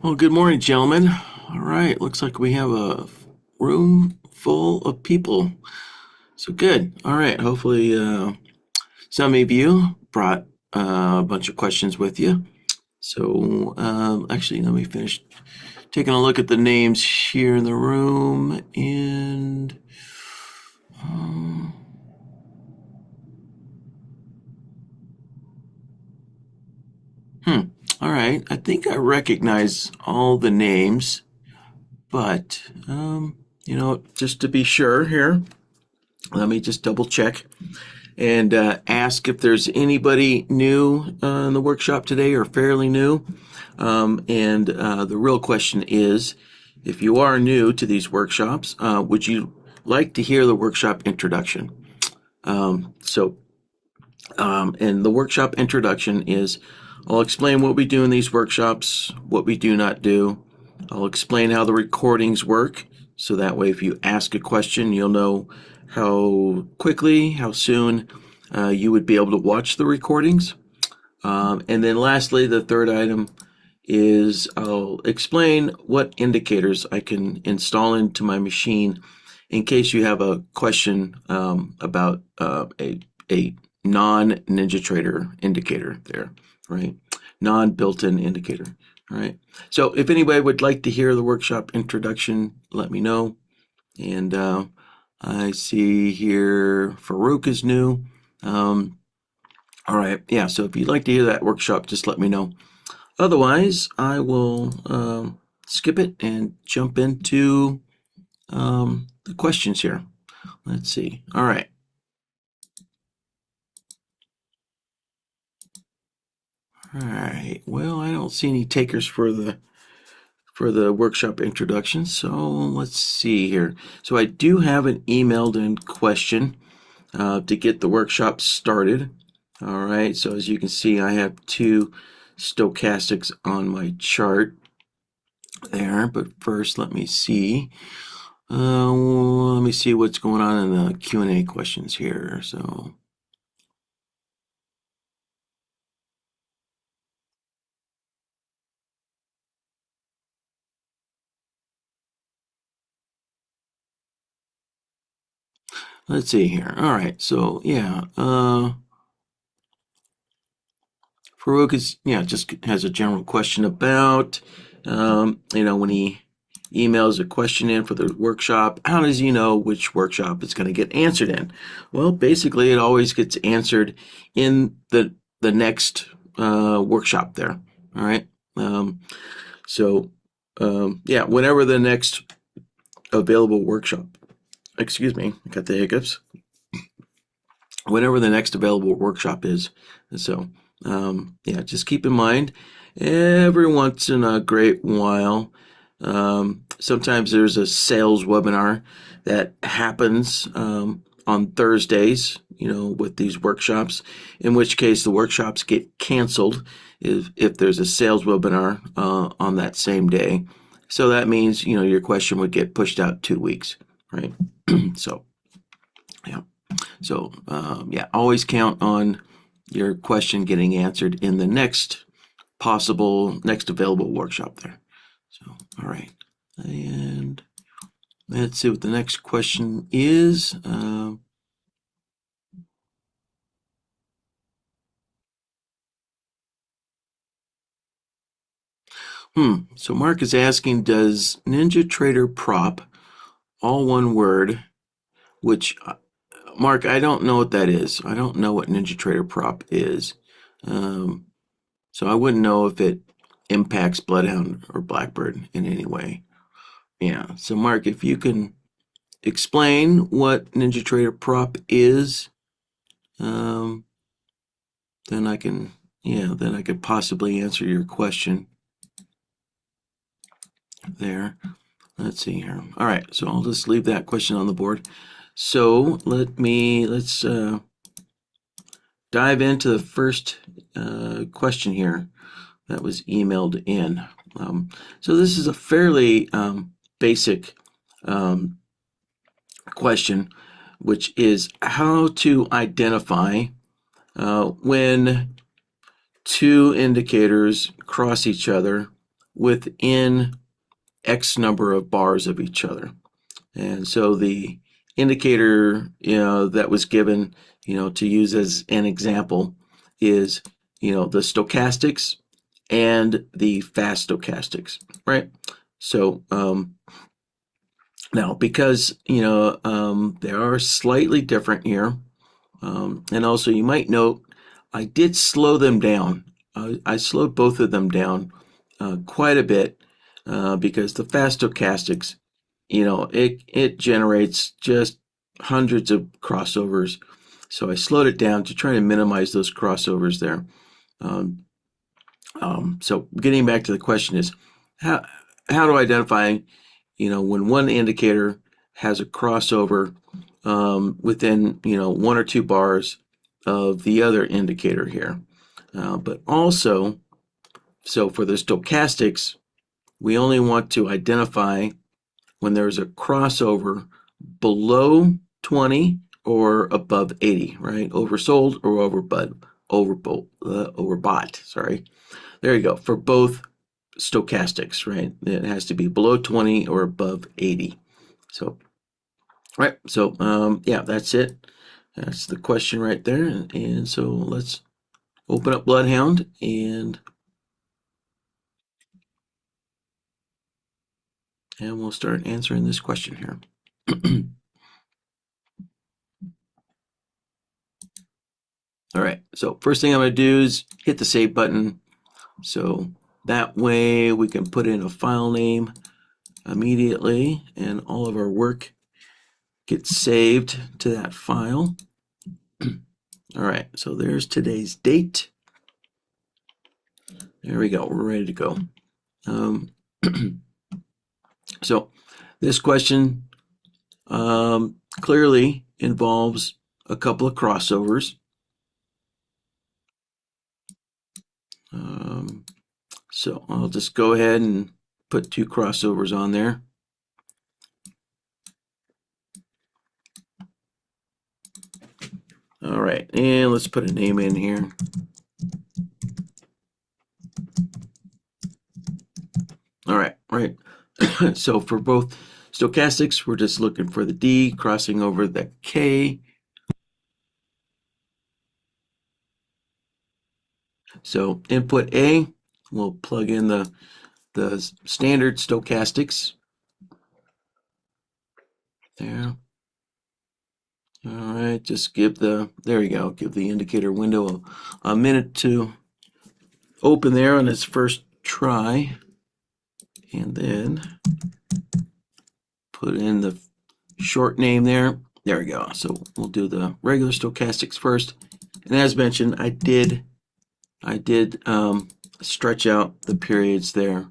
Well, good morning, gentlemen. All right, looks like we have a room full of people. So good. All right, hopefully, some of you brought a bunch of questions with you. So, actually, let me finish taking a look at the names here in the room. And, um, all right, I think I recognize all the names, but, just to be sure here, let me just double check and ask if there's anybody new in the workshop today or fairly new. And the real question is, if you are new to these workshops, would you like to hear the workshop introduction? And the workshop introduction is, I'll explain what we do in these workshops, what we do not do. I'll explain how the recordings work, so that way if you ask a question, you'll know how quickly, how soon you would be able to watch the recordings. And then lastly, the third item is I'll explain what indicators I can install into my machine in case you have a question about a non-NinjaTrader indicator there, right? Non-built-in indicator, all right? So if anybody would like to hear the workshop introduction, let me know. And I see here Farouk is new. All right, yeah, so if you'd like to hear that workshop, just let me know. Otherwise, I will skip it and jump into the questions here. Let's see. All right. All right. Well, I don't see any takers for the workshop introduction. So let's see here. So I do have an emailed in question to get the workshop started. All right. So as you can see, I have two stochastics on my chart there. But first, let me see. Let me see what's going on in the Q&A questions here. So. Let's see here. All right. So yeah, Farouk is just has a general question about when he emails a question in for the workshop, how does he know which workshop it's going to get answered in? Well, basically, it always gets answered in the next workshop there. All right. Whenever the next available workshop, excuse me, I got the hiccups. Whenever the next available workshop is. So, just keep in mind, every once in a great while, sometimes there's a sales webinar that happens on Thursdays, with these workshops, in which case the workshops get canceled if there's a sales webinar on that same day. So that means, your question would get pushed out 2 weeks, right? So, yeah. So, always count on your question getting answered in the next available workshop there. So, all right. And let's see what the next question is. So Mark is asking, does NinjaTrader prop, all one word, which Mark, I don't know what that is. I don't know what NinjaTrader prop is. So I wouldn't know if it impacts Bloodhound or Blackbird in any way. Yeah. So Mark, if you can explain what NinjaTrader prop is, then I could possibly answer your question there. Let's see here. All right. So I'll just leave that question on the board. So let's dive into the first question here that was emailed in. So this is a fairly basic question, which is how to identify when two indicators cross each other within X number of bars of each other. And so the indicator, that was given, to use as an example is, the stochastics and the fast stochastics, right? So now, because, they are slightly different here, and also you might note I did slow them down. I slowed both of them down quite a bit because the fast stochastics, it generates just hundreds of crossovers. So I slowed it down to try to minimize those crossovers there. So getting back to the question is how to identify, when one indicator has a crossover within, one or two bars of the other indicator here. But also, so for the stochastics, we only want to identify when there's a crossover below 20 or above 80, right? Oversold or overbought, sorry. There you go. For both stochastics, right? It has to be below 20 or above 80. So, right. So, yeah, that's it. That's the question right there. And so let's open up Bloodhound and we'll start answering this question here. All right, so first thing I'm going to do is hit the save button. So that way we can put in a file name immediately and all of our work gets saved to that file. All right, so there's today's date. There we go, we're ready to go. So this question clearly involves a couple of crossovers. So I'll just go ahead and put two crossovers on there. All right, and let's put a name in here. All right, right. So for both stochastics, we're just looking for the D crossing over the K. So input A, we'll plug in the standard stochastics. There. All right, just give the, there you go, give the indicator window a minute to open there on its first try. And then put in the short name there. There we go. So we'll do the regular stochastics first. And as mentioned, I did stretch out the periods there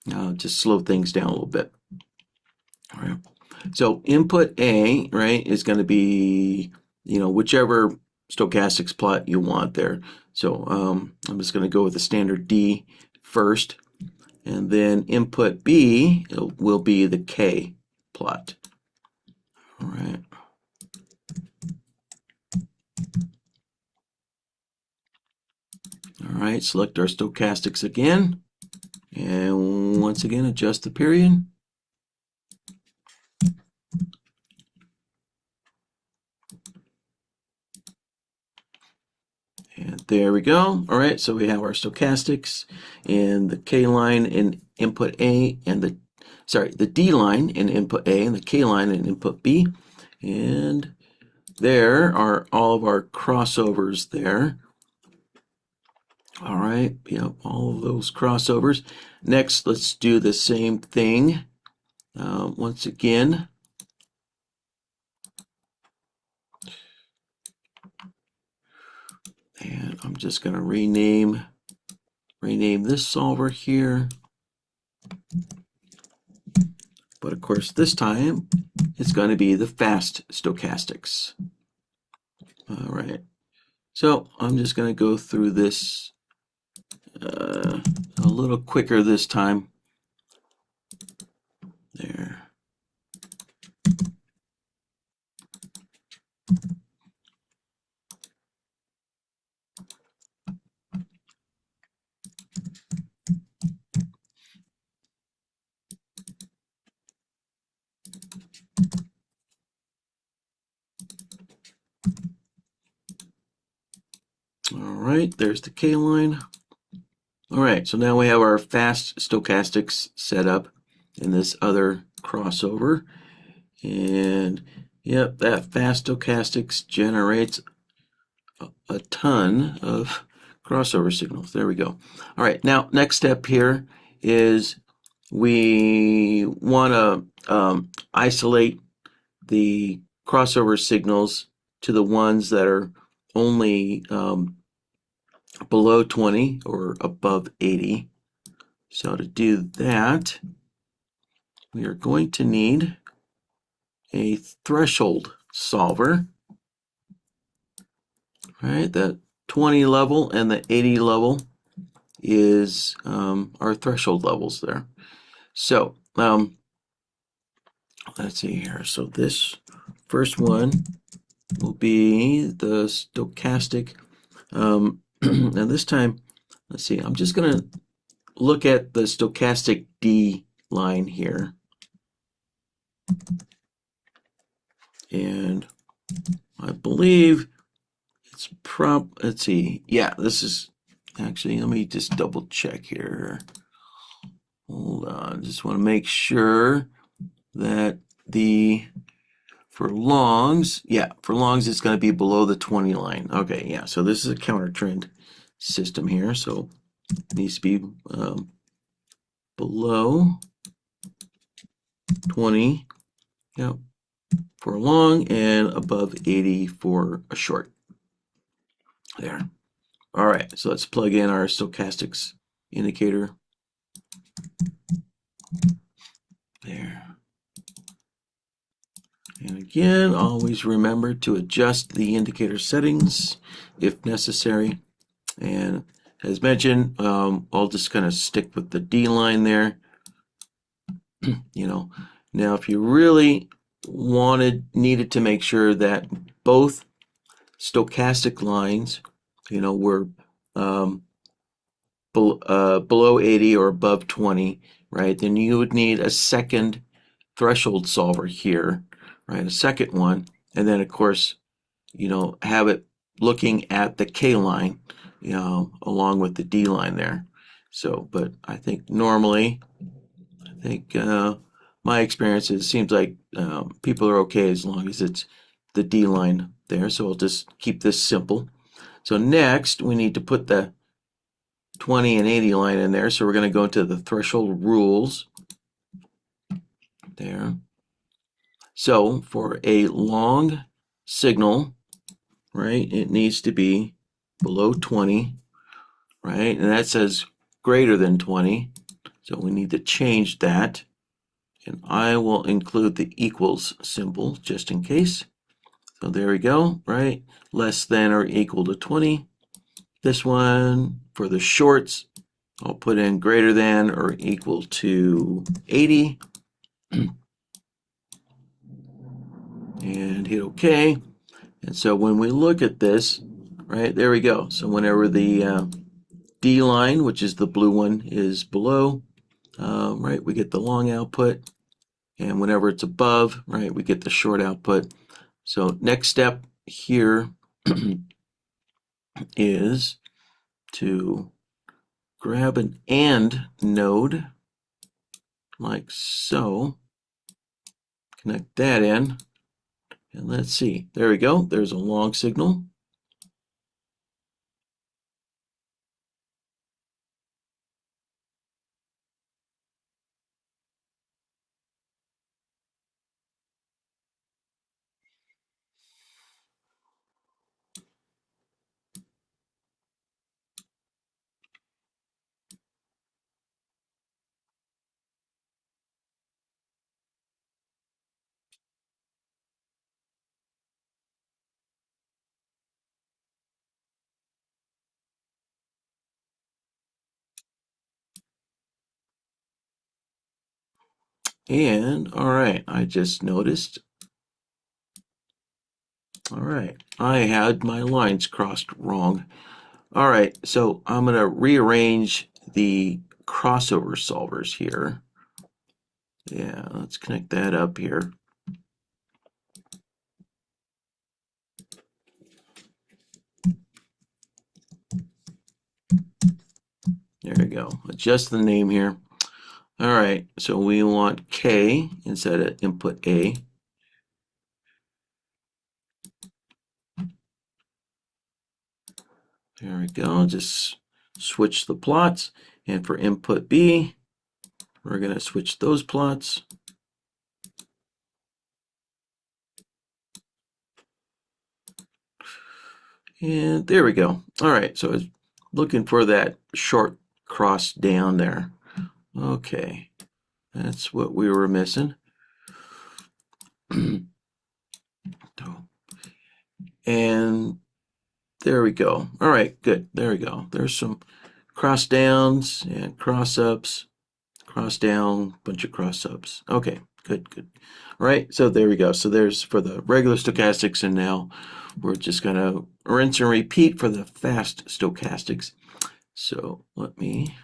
to slow things down a little bit. All right. So input A, right, is going to be, whichever stochastics plot you want there. So I'm just going to go with the standard D first. And then input B will be the K plot. All right. All right, select our stochastics again. And once again, adjust the period. And there we go. All right, so we have our stochastics and the K line in input A and the D line in input A and the K line in input B. And there are all of our crossovers there. All right, yep, all of those crossovers. Next, let's do the same thing once again. And I'm just going to rename this solver here. But of course, this time it's going to be the fast stochastics. All right. So I'm just going to go through this a little quicker this time. There. right, there's the K line. All right, so now we have our fast stochastics set up in this other crossover. And yep, that fast stochastics generates a ton of crossover signals. There we go. All right, now next step here is we want to isolate the crossover signals to the ones that are only below 20 or above 80. So to do that, we are going to need a threshold solver. Right, the 20 level and the 80 level is our threshold levels there. So let's see here. So this first one will be the stochastic. Now this time, let's see, I'm just going to look at the stochastic D line here. And I believe it's let's see. Yeah, this is actually, let me just double check here. Hold on, just want to make sure that for longs, yeah, for longs it's going to be below the 20 line. Okay, yeah, so this is a counter trend system here, so it needs to be below 20, yep, for a long and above 80 for a short. There. All right, so let's plug in our stochastics indicator. There. And again, always remember to adjust the indicator settings if necessary. And as mentioned, I'll just kind of stick with the D line there. Now if you really needed to make sure that both stochastic lines, were below 80 or above 20, right, then you would need a second threshold solver here, right, a second one, and then of course, have it looking at the K line, along with the D line there. So, but I think normally, my experience, it seems like people are okay as long as it's the D line there. So we'll just keep this simple. So next, we need to put the 20 and 80 line in there. So we're going to go into the threshold rules there. So for a long signal, right, it needs to be below 20, right? And that says greater than 20. So we need to change that. And I will include the equals symbol just in case. So there we go, right? Less than or equal to 20. This one, for the shorts, I'll put in greater than or equal to 80. And hit OK. And so when we look at this, right, there we go. So whenever the D line, which is the blue one, is below, right, we get the long output. And whenever it's above, right, we get the short output. So next step here is to grab an AND node, like so, connect that in, and let's see, there we go, there's a long signal. And all right, I just noticed, all right, I had my lines crossed wrong. All right, so I'm going to rearrange the crossover solvers here. Yeah, let's connect that up here. There we go. Adjust the name here. All right, so we want K instead of input A. There we go. Just switch the plots. And for input B, we're going to switch those plots. And there we go. All right, so it's looking for that short cross down there. Okay, that's what we were missing. And there we go. All right, good. There we go. There's some cross downs and cross ups, cross down, bunch of cross ups. Okay, good, good. All right, so there we go. So there's for the regular stochastics, and now we're just going to rinse and repeat for the fast stochastics. So let me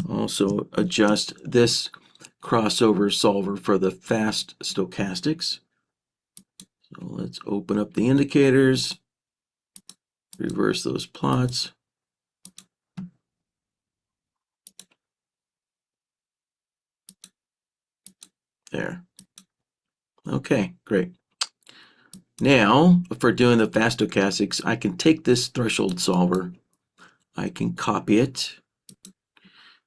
also adjust this crossover solver for the fast stochastics. So let's open up the indicators, reverse those plots. There. Okay, great. Now, for doing the fast stochastics, I can take this threshold solver, I can copy it,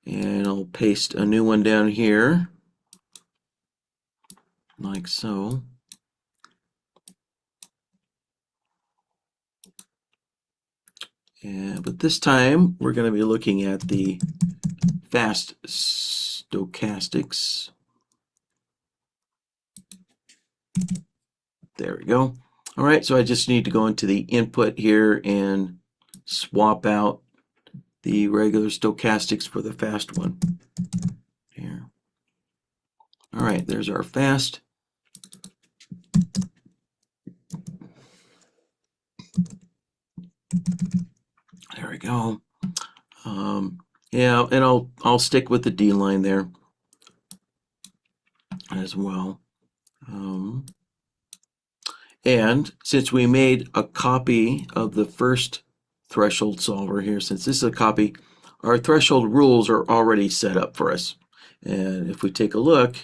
and I'll paste a new one down here, like so. But this time, we're going to be looking at the fast stochastics. There we go. All right, so I just need to go into the input here and swap out the regular stochastics for the fast one. Here. All right, there's our fast. There we go. Yeah, and I'll stick with the D line there as well. And since we made a copy of the first threshold solver here, since this is a copy, our threshold rules are already set up for us. And if we take a look,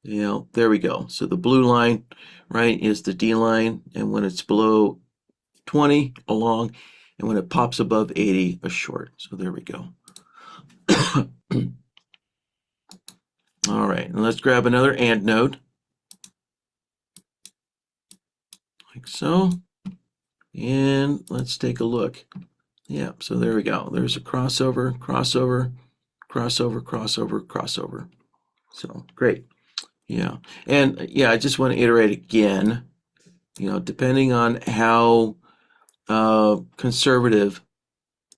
there we go. So the blue line, right, is the D line, and when it's below 20, a long, and when it pops above 80, a short. So there we go. All right, and let's grab another AND node, like so, and let's take a look. Yeah, so there we go. There's a crossover, crossover, crossover, crossover, crossover. So great. Yeah, and yeah, I just want to iterate again. Depending on how conservative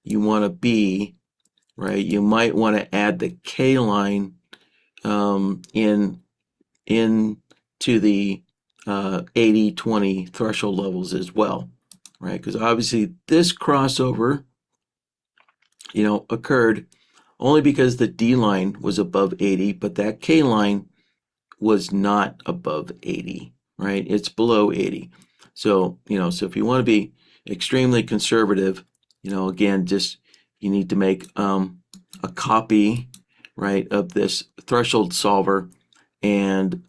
you want to be, right? You might want to add the K line in to the 80-20 threshold levels as well, right? Because obviously this crossover, occurred only because the D line was above 80, but that K line was not above 80, right? It's below 80. So, so if you want to be extremely conservative, again, just you need to make a copy, right, of this threshold solver and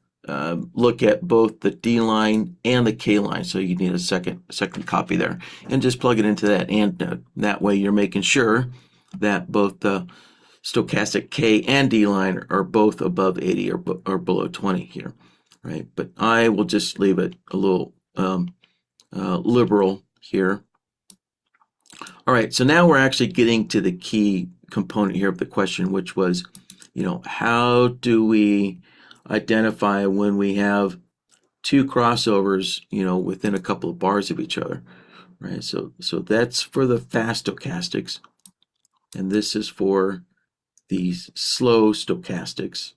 look at both the D line and the K line. So you need a second copy there, and just plug it into that AND node. That way you're making sure that both the stochastic K and D line are both above 80 or below 20 here, right? But I will just leave it a little liberal here. All right, so now we're actually getting to the key component here of the question, which was, how do we identify when we have two crossovers, within a couple of bars of each other, right? So that's for the fast stochastics, and this is for these slow stochastics,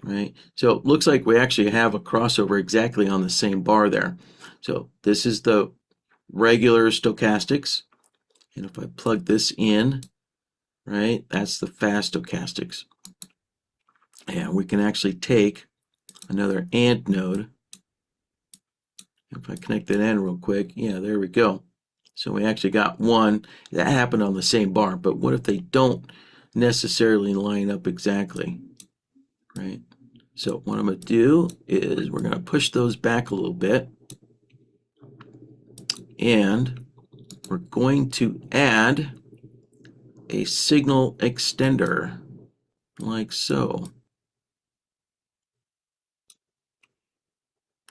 right? So it looks like we actually have a crossover exactly on the same bar there. So this is the regular stochastics, and if I plug this in, right, that's the fast stochastics. And we can actually take another AND node. If I connect that in real quick, yeah, there we go. So we actually got one that happened on the same bar, but what if they don't necessarily line up exactly, right? So what I'm going to do is we're going to push those back a little bit, and we're going to add a signal extender like so.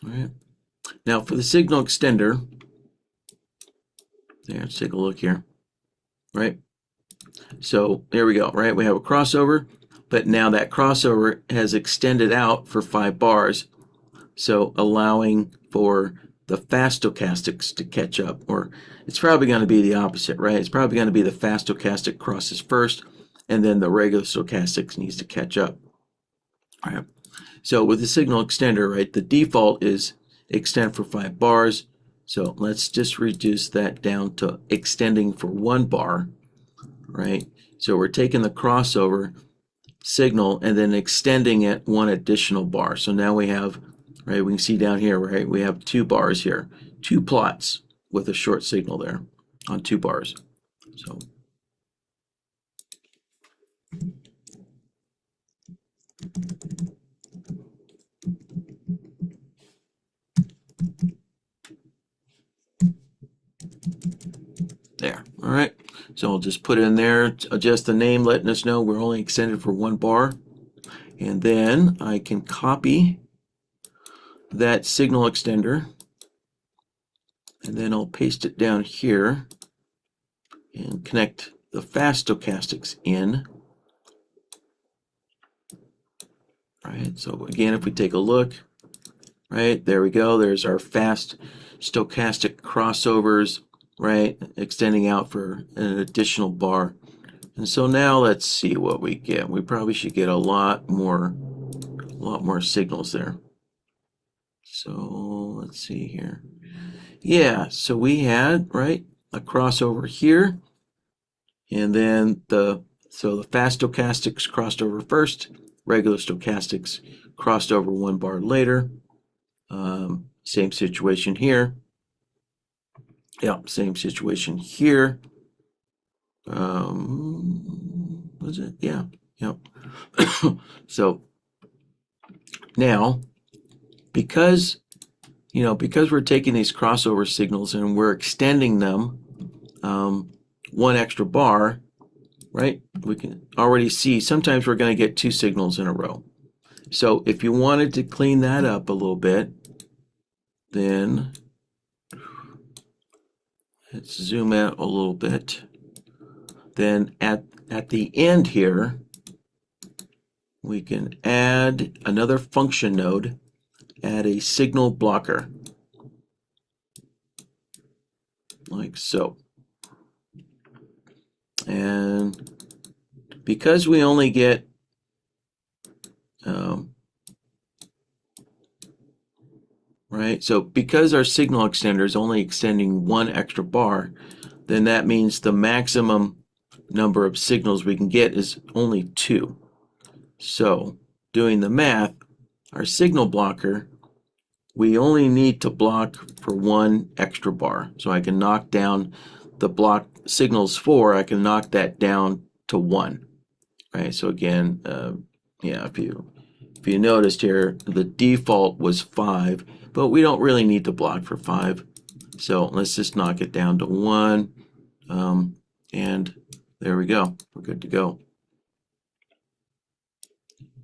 All right. Now for the signal extender, there, let's take a look here, right? So there we go, right? We have a crossover, but now that crossover has extended out for 5 bars, so allowing for the fast stochastics to catch up, or it's probably going to be the opposite, right? It's probably going to be the fast stochastic crosses first, and then the regular stochastics needs to catch up. All right. So with the signal extender, right, the default is extend for 5 bars. So let's just reduce that down to extending for 1 bar, right? So we're taking the crossover signal and then extending it 1 additional bar. So now we have, right, we can see down here, right, we have 2 bars here, 2 plots with a short signal there on 2 bars. So there, all right. So I'll just put in there, adjust the name, letting us know we're only extended for 1 bar. And then I can copy that signal extender, and then I'll paste it down here and connect the fast stochastics in. Right, so again, if we take a look, right, there we go, there's our fast stochastic crossovers, right, extending out for an additional bar. And so now let's see what we get. We probably should get a lot more signals there. So let's see here. Yeah, so we had, right, a crossover here, and then the fast stochastics crossed over first, regular stochastics crossed over 1 bar later. Same situation here. Yep, same situation here. Was it? Yeah, yep. So now, because we're taking these crossover signals and we're extending them 1 extra bar, right? We can already see sometimes we're going to get 2 signals in a row. So if you wanted to clean that up a little bit, then let's zoom out a little bit. Then at the end here, we can add another function node, add a signal blocker, like so. And because we only get right, so because our signal extender is only extending 1 extra bar, then that means the maximum number of signals we can get is only 2. So doing the math, our signal blocker, we only need to block for 1 extra bar. So I can knock down the block signals 4, I can knock that down to 1. Right, so again, yeah, if you noticed here, the default was 5, but we don't really need to block for 5. So let's just knock it down to 1, and there we go. We're good to go.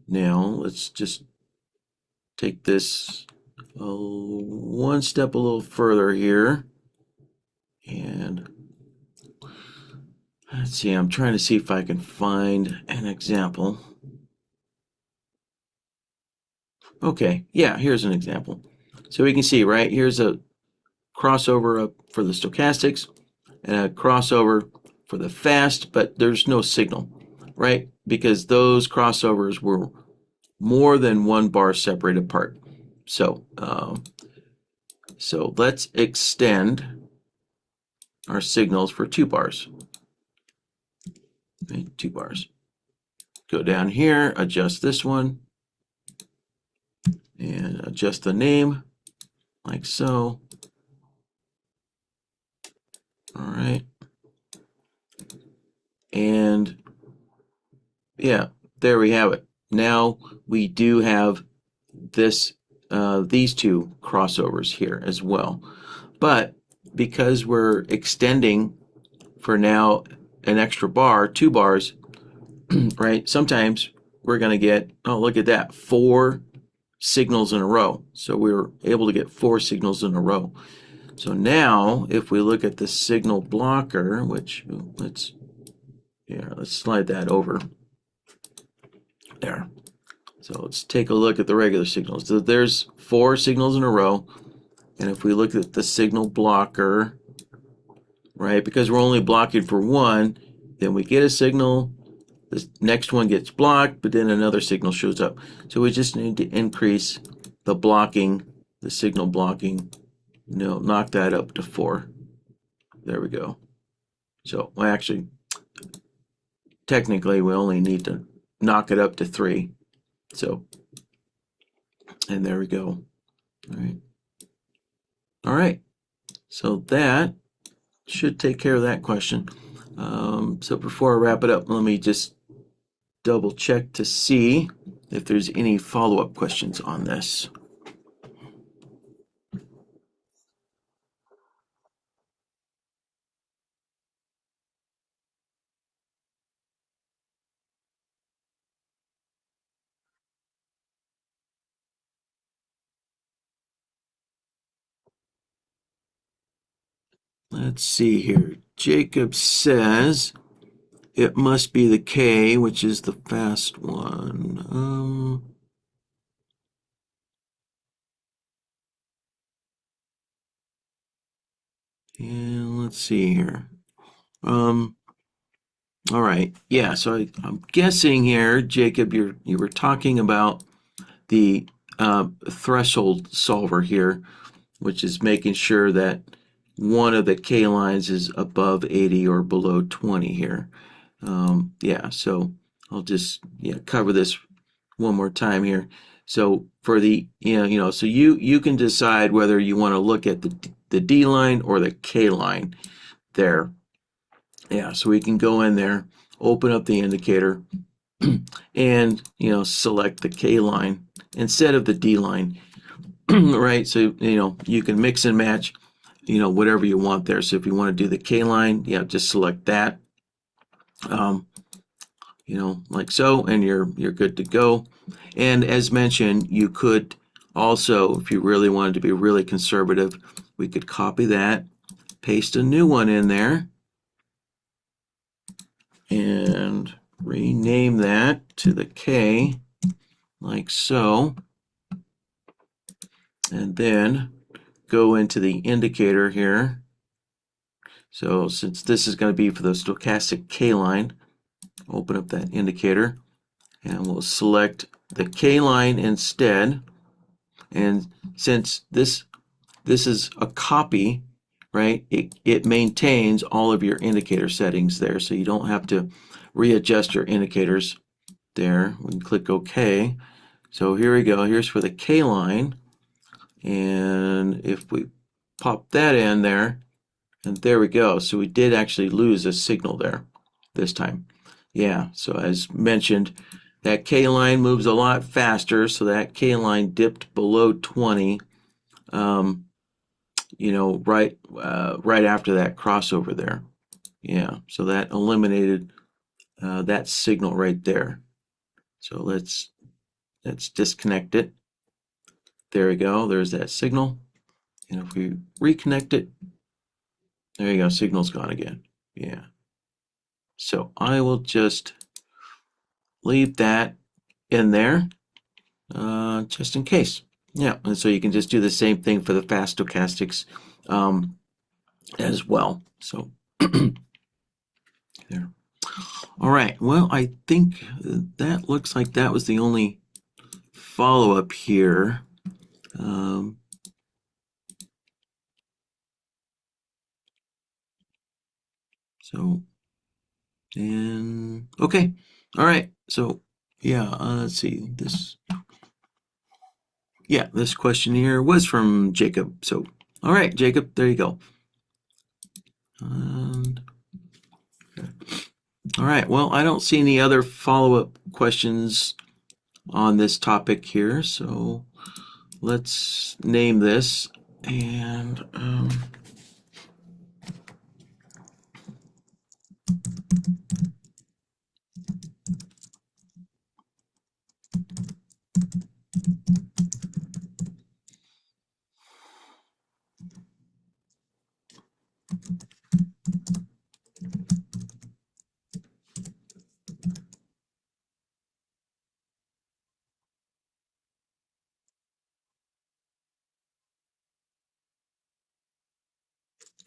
Now let's just take this 1 step a little further here, and let's see, I'm trying to see if I can find an example. Okay, yeah, here's an example. So we can see, right, here's a crossover up for the stochastics and a crossover for the fast, but there's no signal, right? Because those crossovers were more than 1 bar separated apart. So, so let's extend our signals for 2 bars. Okay, 2 bars. Go down here, adjust this one, and adjust the name like so. Yeah, there we have it. Now we do have this, these two crossovers here as well. But because we're extending for now an extra bar, 2 bars, right? Sometimes we're going to get, oh, look at that, 4 signals in a row. So we were able to get 4 signals in a row. So now if we look at the signal blocker, which let's slide that over there. So let's take a look at the regular signals. So there's 4 signals in a row. And if we look at the signal blocker, right, because we're only blocking for 1, then we get a signal, the next one gets blocked, but then another signal shows up. So we just need to increase the blocking, the signal blocking, knock that up to 4. There we go. So, well, actually, technically, we only need to knock it up to 3. So, and there we go. All right. All right. So that should take care of that question. So before I wrap it up, let me just double check to see if there's any follow-up questions on this. Let's see here. Jacob says it must be the K, which is the fast one. And let's see here. All right. Yeah. So I'm guessing here, Jacob, you were talking about the threshold solver here, which is making sure that one of the K lines is above 80 or below 20 here. Yeah, so I'll just cover this one more time here. So for the so you can decide whether you want to look at the D line or the K line there. Yeah, so we can go in there, open up the indicator, and select the K line instead of the D line. Right, so you can mix and match whatever you want there. So if you want to do the K line, just select that, like so, and you're good to go. And as mentioned, you could also, if you really wanted to be really conservative, we could copy that, paste a new one in there, and rename that to the K, like so. And then go into the indicator here. So since this is going to be for the stochastic K line, open up that indicator and we'll select the K line instead. And since this is a copy, right, it maintains all of your indicator settings there, so you don't have to readjust your indicators there. We can click OK. So here we go. Here's for the K line. And if we pop that in there, and there we go. So we did actually lose a signal there this time. Yeah, so as mentioned, that K line moves a lot faster, so that K line dipped below 20, right after that crossover there. Yeah, so that eliminated that signal right there. So let's disconnect it. There we go. There's that signal. And if we reconnect it, there you go. Signal's gone again. Yeah. So I will just leave that in there just in case. Yeah, and so you can just do the same thing for the fast stochastics as well. So there. All right. Well, I think that looks like that was the only follow-up here. So, and okay. All right. So, yeah, let's see this. Yeah, this question here was from Jacob. So, all right, Jacob, there you go. And, okay. All right. Well, I don't see any other follow-up questions on this topic here, so let's name this. And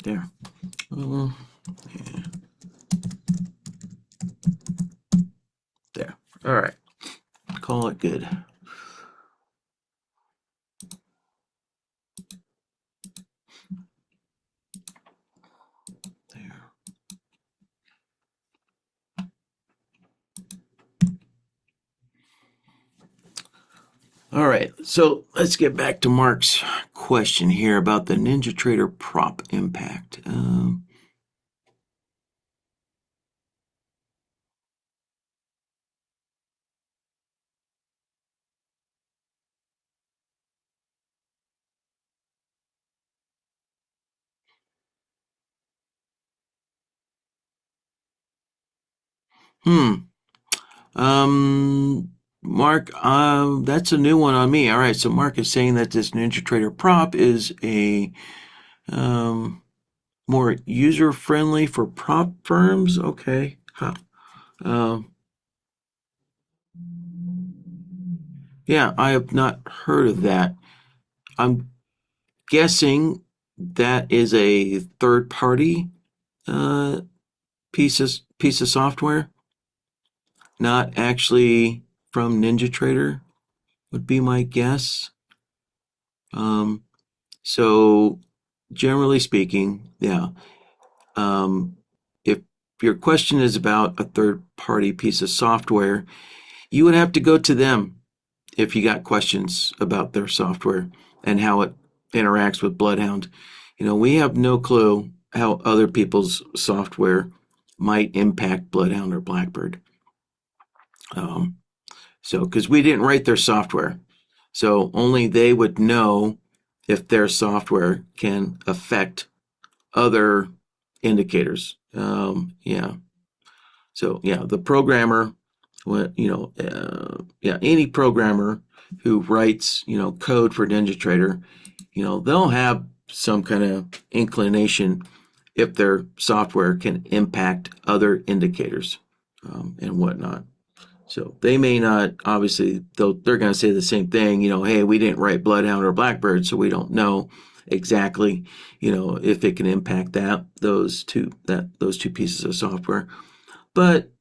there. Uh, yeah. There. All right. Call it good. There. All right, so let's get back to Mark's question here about the NinjaTrader prop impact. Hmm. Mark, that's a new one on me. All right, so Mark is saying that this NinjaTrader prop is a um, more user friendly for prop firms. Okay. Huh. Um, yeah, I have not heard of that. I'm guessing that is a third party uh, piece of software, not actually from NinjaTrader, would be my guess. Um, so generally speaking, yeah. If your question is about a third party piece of software, you would have to go to them if you got questions about their software and how it interacts with Bloodhound. You know, we have no clue how other people's software might impact Bloodhound or Blackbird. Um, so, because we didn't write their software, so only they would know if their software can affect other indicators. Yeah. So yeah, the programmer, yeah, any programmer who writes, code for NinjaTrader, they'll have some kind of inclination if their software can impact other indicators and whatnot. So they may not, obviously, they're going to say the same thing, hey, we didn't write Bloodhound or Blackbird, so we don't know exactly, if it can impact those two pieces of software. But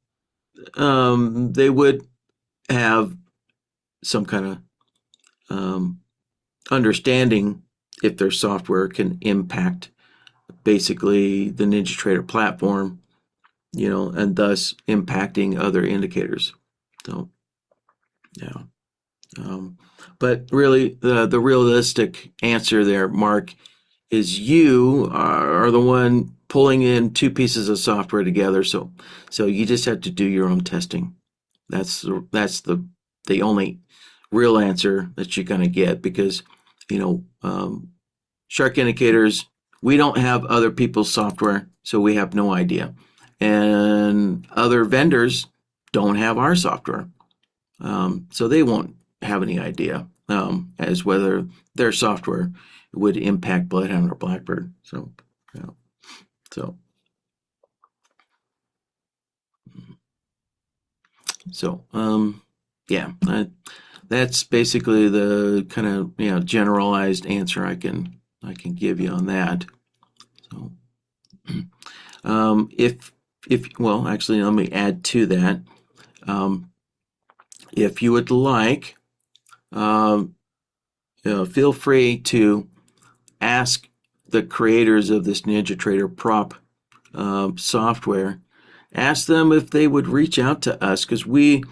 they would have some kind of understanding if their software can impact basically the NinjaTrader platform, and thus impacting other indicators. So, yeah. But really, the realistic answer there, Mark, is you are the one pulling in two pieces of software together. So you just have to do your own testing. That's the only real answer that you're going to get because shark indicators, we don't have other people's software, so we have no idea, and other vendors don't have our software, so they won't have any idea as whether their software would impact Bloodhound or Blackbird. So, yeah. So, yeah, that's basically the kind of generalized answer I can give you on that. So, if well, actually, let me add to that. Um, if you would like, um, feel free to ask the creators of this NinjaTrader prop software. Ask them if they would reach out to us because we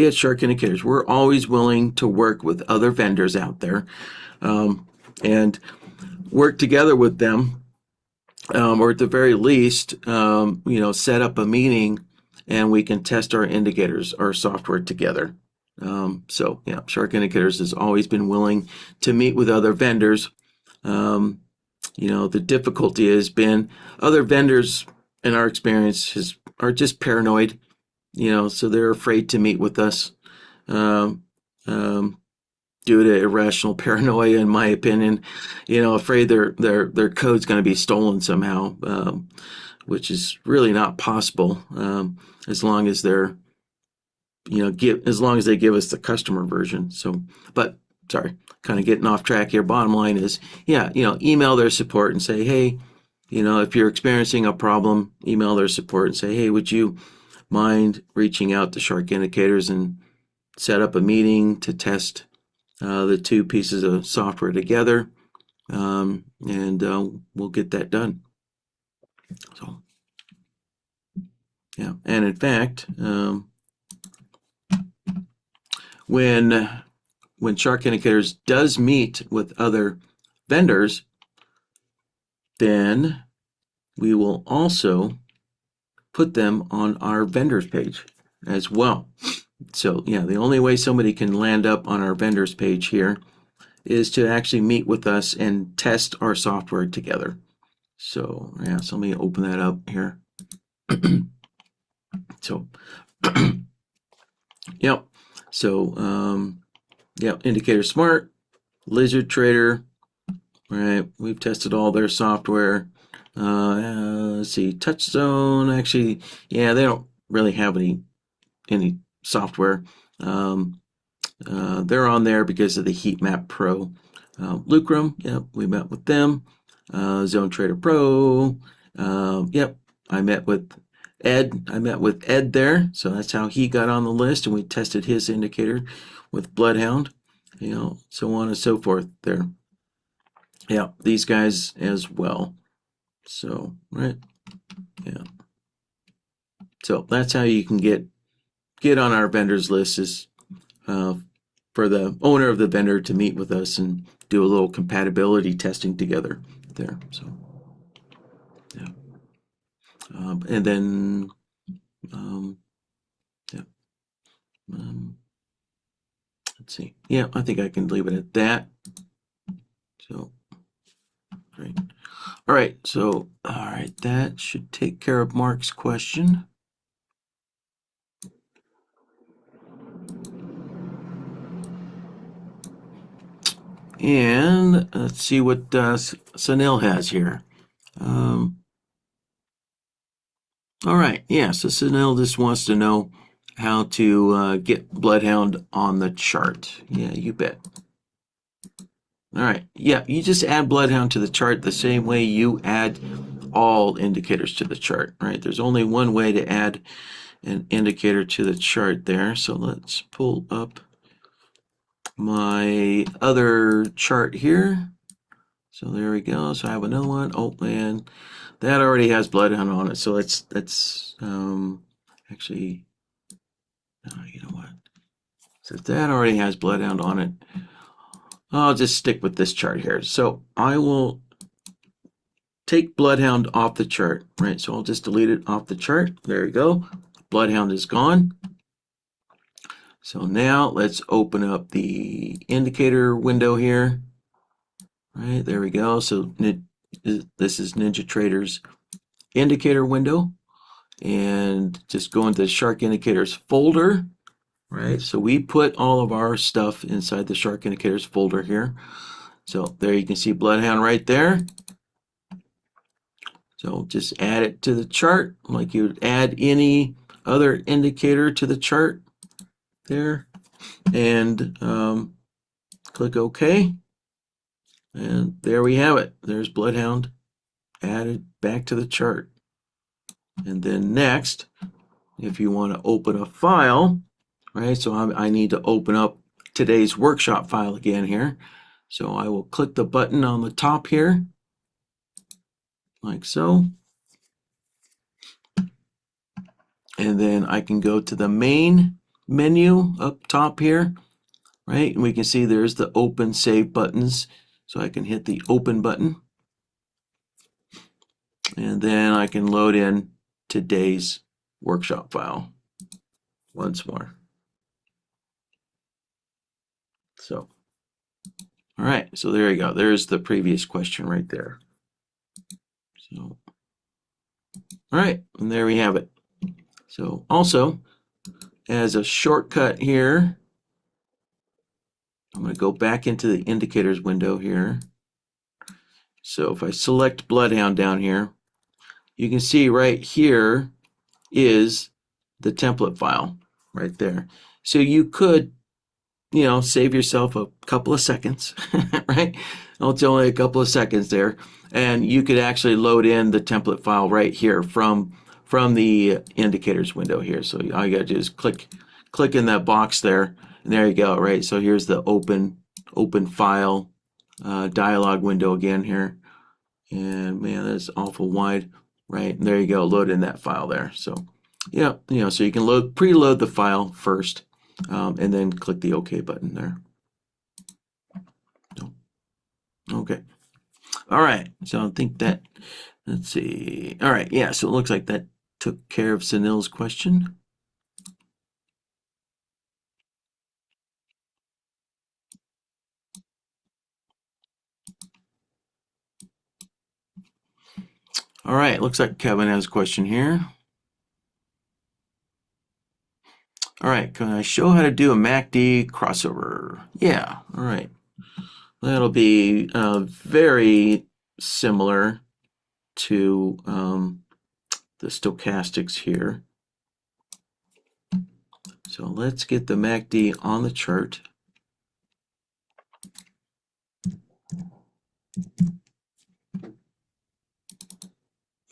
at Shark Indicators, we're always willing to work with other vendors out there and work together with them, or at the very least, set up a meeting and we can test our indicators, our software together. So yeah, Shark Indicators has always been willing to meet with other vendors. The difficulty has been other vendors, in our experience, are just paranoid. So they're afraid to meet with us um, um, due to irrational paranoia, in my opinion. Afraid their code's going to be stolen somehow, which is really not possible, as long as they're as long as they give us the customer version. So, but sorry, kind of getting off track here. Bottom line is, email their support and say, hey, if you're experiencing a problem, email their support and say, hey, would you mind reaching out to Shark Indicators and set up a meeting to test the two pieces of software together, and we'll get that done. So, yeah, and in fact, when Shark Indicators does meet with other vendors, then we will also put them on our vendors page as well. So yeah, the only way somebody can land up on our vendors page here is to actually meet with us and test our software together. So yeah, so let me open that up here. So yep. So Indicator Smart, Lizard Trader, right? We've tested all their software. Let's see, TouchZone. Actually, yeah, they don't really have any software. They're on there because of the Heatmap Pro. Lucrum, yep, we met with them. Zone Trader Pro, yep, I met with Ed. I met with Ed there, so that's how he got on the list, and we tested his indicator with Bloodhound, so on and so forth there. Yeah, these guys as well. So, right, yeah. So that's how you can get on our vendors list, is for the owner of the vendor to meet with us and do a little compatibility testing together there. So, yeah. And then, yeah. Let's see. Yeah, I think I can leave it at that. So, great. All right. So, all right, that should take care of Mark's question. And let's see what Sunil has here. All right, yeah, so Sunil just wants to know how to get Bloodhound on the chart. Yeah, you bet. All right, yeah, you just add Bloodhound to the chart the same way you add all indicators to the chart, right? There's only one way to add an indicator to the chart there. So let's pull up my other chart here. So there we go. So I have another one. Oh man, that already has Bloodhound on it. So that's actually, you know what? So if that already has Bloodhound on it, I'll just stick with this chart here. So I will take Bloodhound off the chart, right? So I'll just delete it off the chart. There you go. Bloodhound is gone. So now let's open up the indicator window here. Right, there we go. So this is NinjaTrader's indicator window. And just go into the Shark Indicators folder. Right, so we put all of our stuff inside the Shark Indicators folder here. So there you can see Bloodhound right there. So just add it to the chart like you would add any other indicator to the chart there, and click OK. And there we have it. There's Bloodhound added back to the chart. And then next, if you want to open a file, right? So I need to open up today's workshop file again here. So I will click the button on the top here, like so. And then I can go to the main menu up top here, right? And we can see there's the open save buttons. So I can hit the open button. And then I can load in today's workshop file once more. So, all right, so there you go. There's the previous question right there. So, all right, and there we have it. So also, as a shortcut here, I'm going to go back into the indicators window here. So if I select Bloodhound down here, you can see right here is the template file right there. So you could, save yourself a couple of seconds, right? It's only a couple of seconds there, and you could actually load in the template file right here from the indicators window here. So all you got to do is click in that box there, and there you go, right? So here's the open file dialog window again here, and man, that's awful wide, right? And there you go, load in that file there. So yeah, so you can preload the file first, and then click the OK button there. Okay. All right. So I think that, let's see. All right. Yeah. So it looks like that took care of Sunil's question. All right. Looks like Kevin has a question here. All right. Can I show how to do a MACD crossover? Yeah. All right. That'll be very similar to the stochastics here. So let's get the MACD on the chart.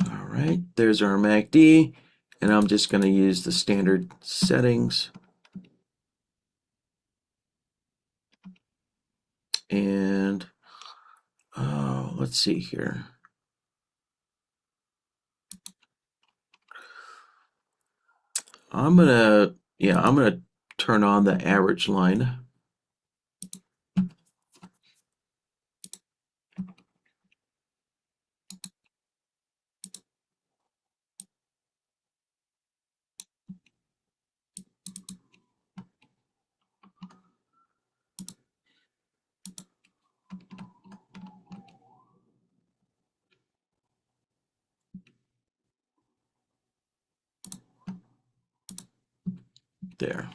All right, there's our MACD, and I'm just going to use the standard settings. And let's see here. I'm gonna turn on the average line. There.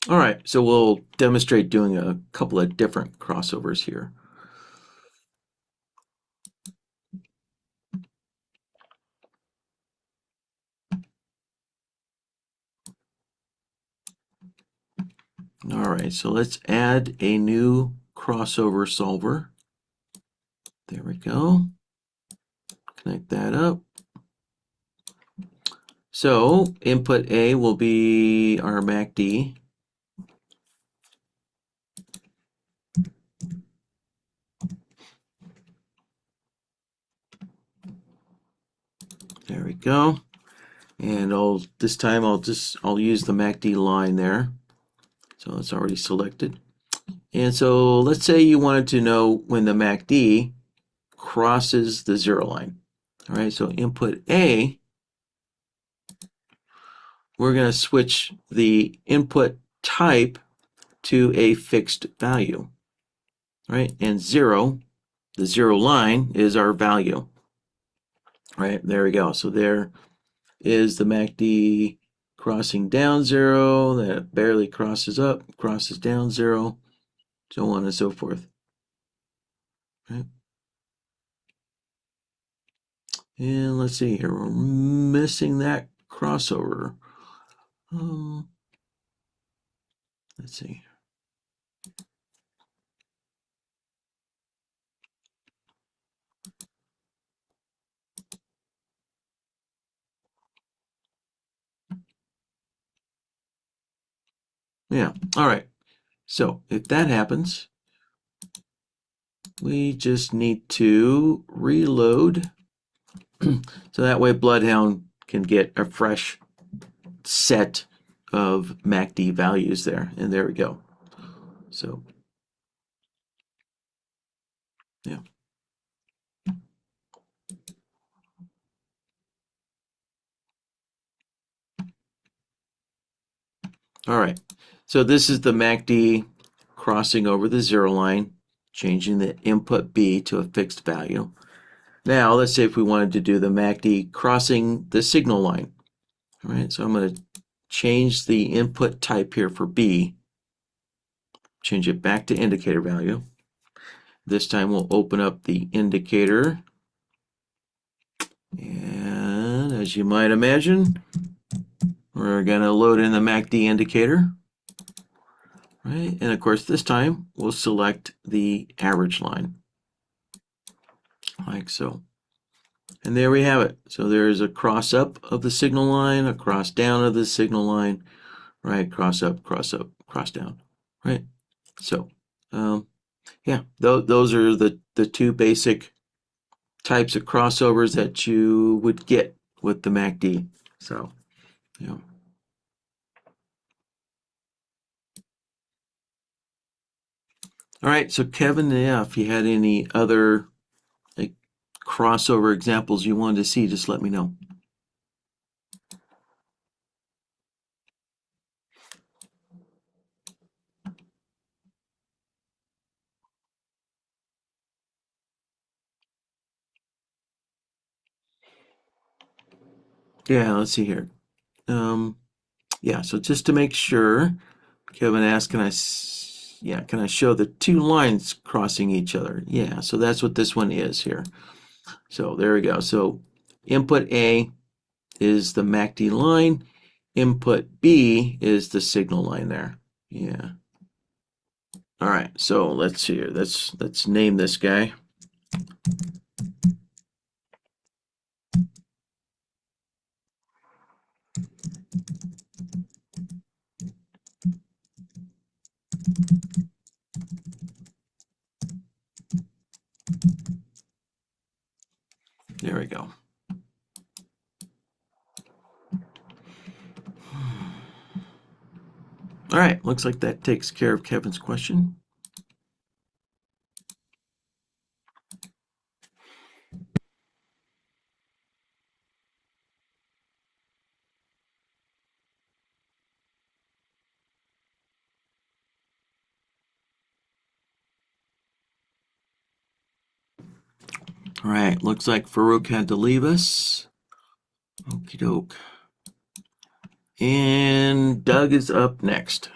All right, so we'll demonstrate doing a couple of different crossovers here. All right, so let's add a new crossover solver. There we go. Connect that up. So input A will be our MACD. There we go. And this time I'll use the MACD line there. So it's already selected. And so let's say you wanted to know when the MACD crosses the zero line. All right, so input A, we're going to switch the input type to a fixed value. Right, and zero, the zero line is our value. Right, there we go. So there is the MACD crossing down zero, that barely crosses up, crosses down zero, so on and so forth. Right. And let's see here, we're missing that crossover. Let's see. Yeah, all right. So if that happens, we just need to reload. So that way Bloodhound can get a fresh set of MACD values there. And there we go. So, yeah. All right, so this is the MACD crossing over the 0 line, changing the input B to a fixed value. Now, let's say if we wanted to do the MACD crossing the signal line. All right, so I'm going to change the input type here for B, change it back to indicator value. This time we'll open up the indicator. And as you might imagine, we're going to load in the MACD indicator. Right, and of course this time we'll select the average line, like so. And there we have it. So there's a cross up of the signal line, a cross down of the signal line, right? Cross up, cross down, right? So, yeah, those are the two basic types of crossovers that you would get with the MACD. So, yeah. All right, so Kevin, yeah, if you had any other like crossover examples you wanted to see, just let me know. Yeah, let's see here. Yeah, so just to make sure, Kevin asked, can I show the two lines crossing each other? Yeah, so that's what this one is here. So there we go. So input A is the MACD line. Input B is the signal line there. Yeah. All right, so let's see here. Let's name this guy. There we go. All right, looks like that takes care of Kevin's question. All right, looks like Farouk had to leave us. Okie doke. And Doug is up next.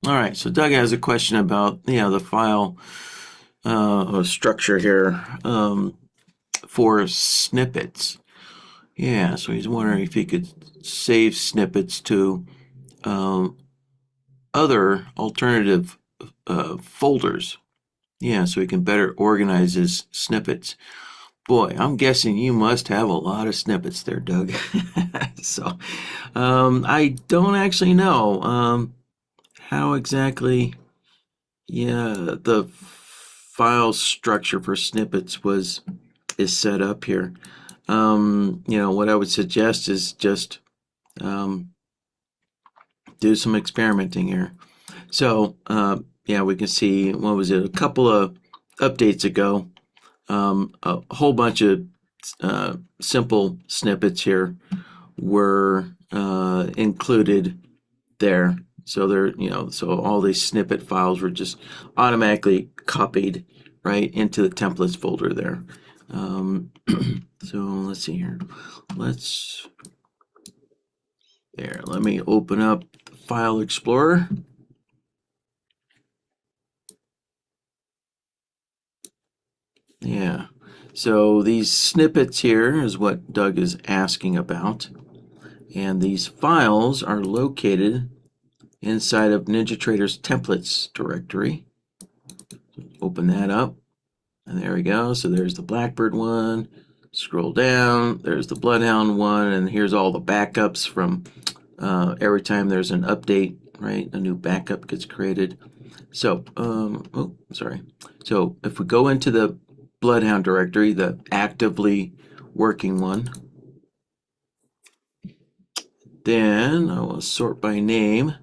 All right, so Doug has a question about the file structure here for snippets. Yeah, so he's wondering if he could save snippets to other alternative folders. Yeah, so he can better organize his snippets. Boy, I'm guessing you must have a lot of snippets there, Doug. So, I don't actually know how exactly, the file structure for snippets is set up here. What I would suggest is just do some experimenting here. So, yeah, we can see, what was it, a couple of updates ago, a whole bunch of simple snippets here were included there. So so all these snippet files were just automatically copied right into the templates folder there. So let's see here. Let me open up File Explorer. Yeah. So these snippets here is what Doug is asking about. And these files are located inside of NinjaTrader's templates directory. Open that up. And there we go. So there's the Blackbird one. Scroll down. There's the Bloodhound one. And here's all the backups from every time there's an update, right? A new backup gets created. So, So if we go into the Bloodhound directory, the actively working one, then I will sort by name.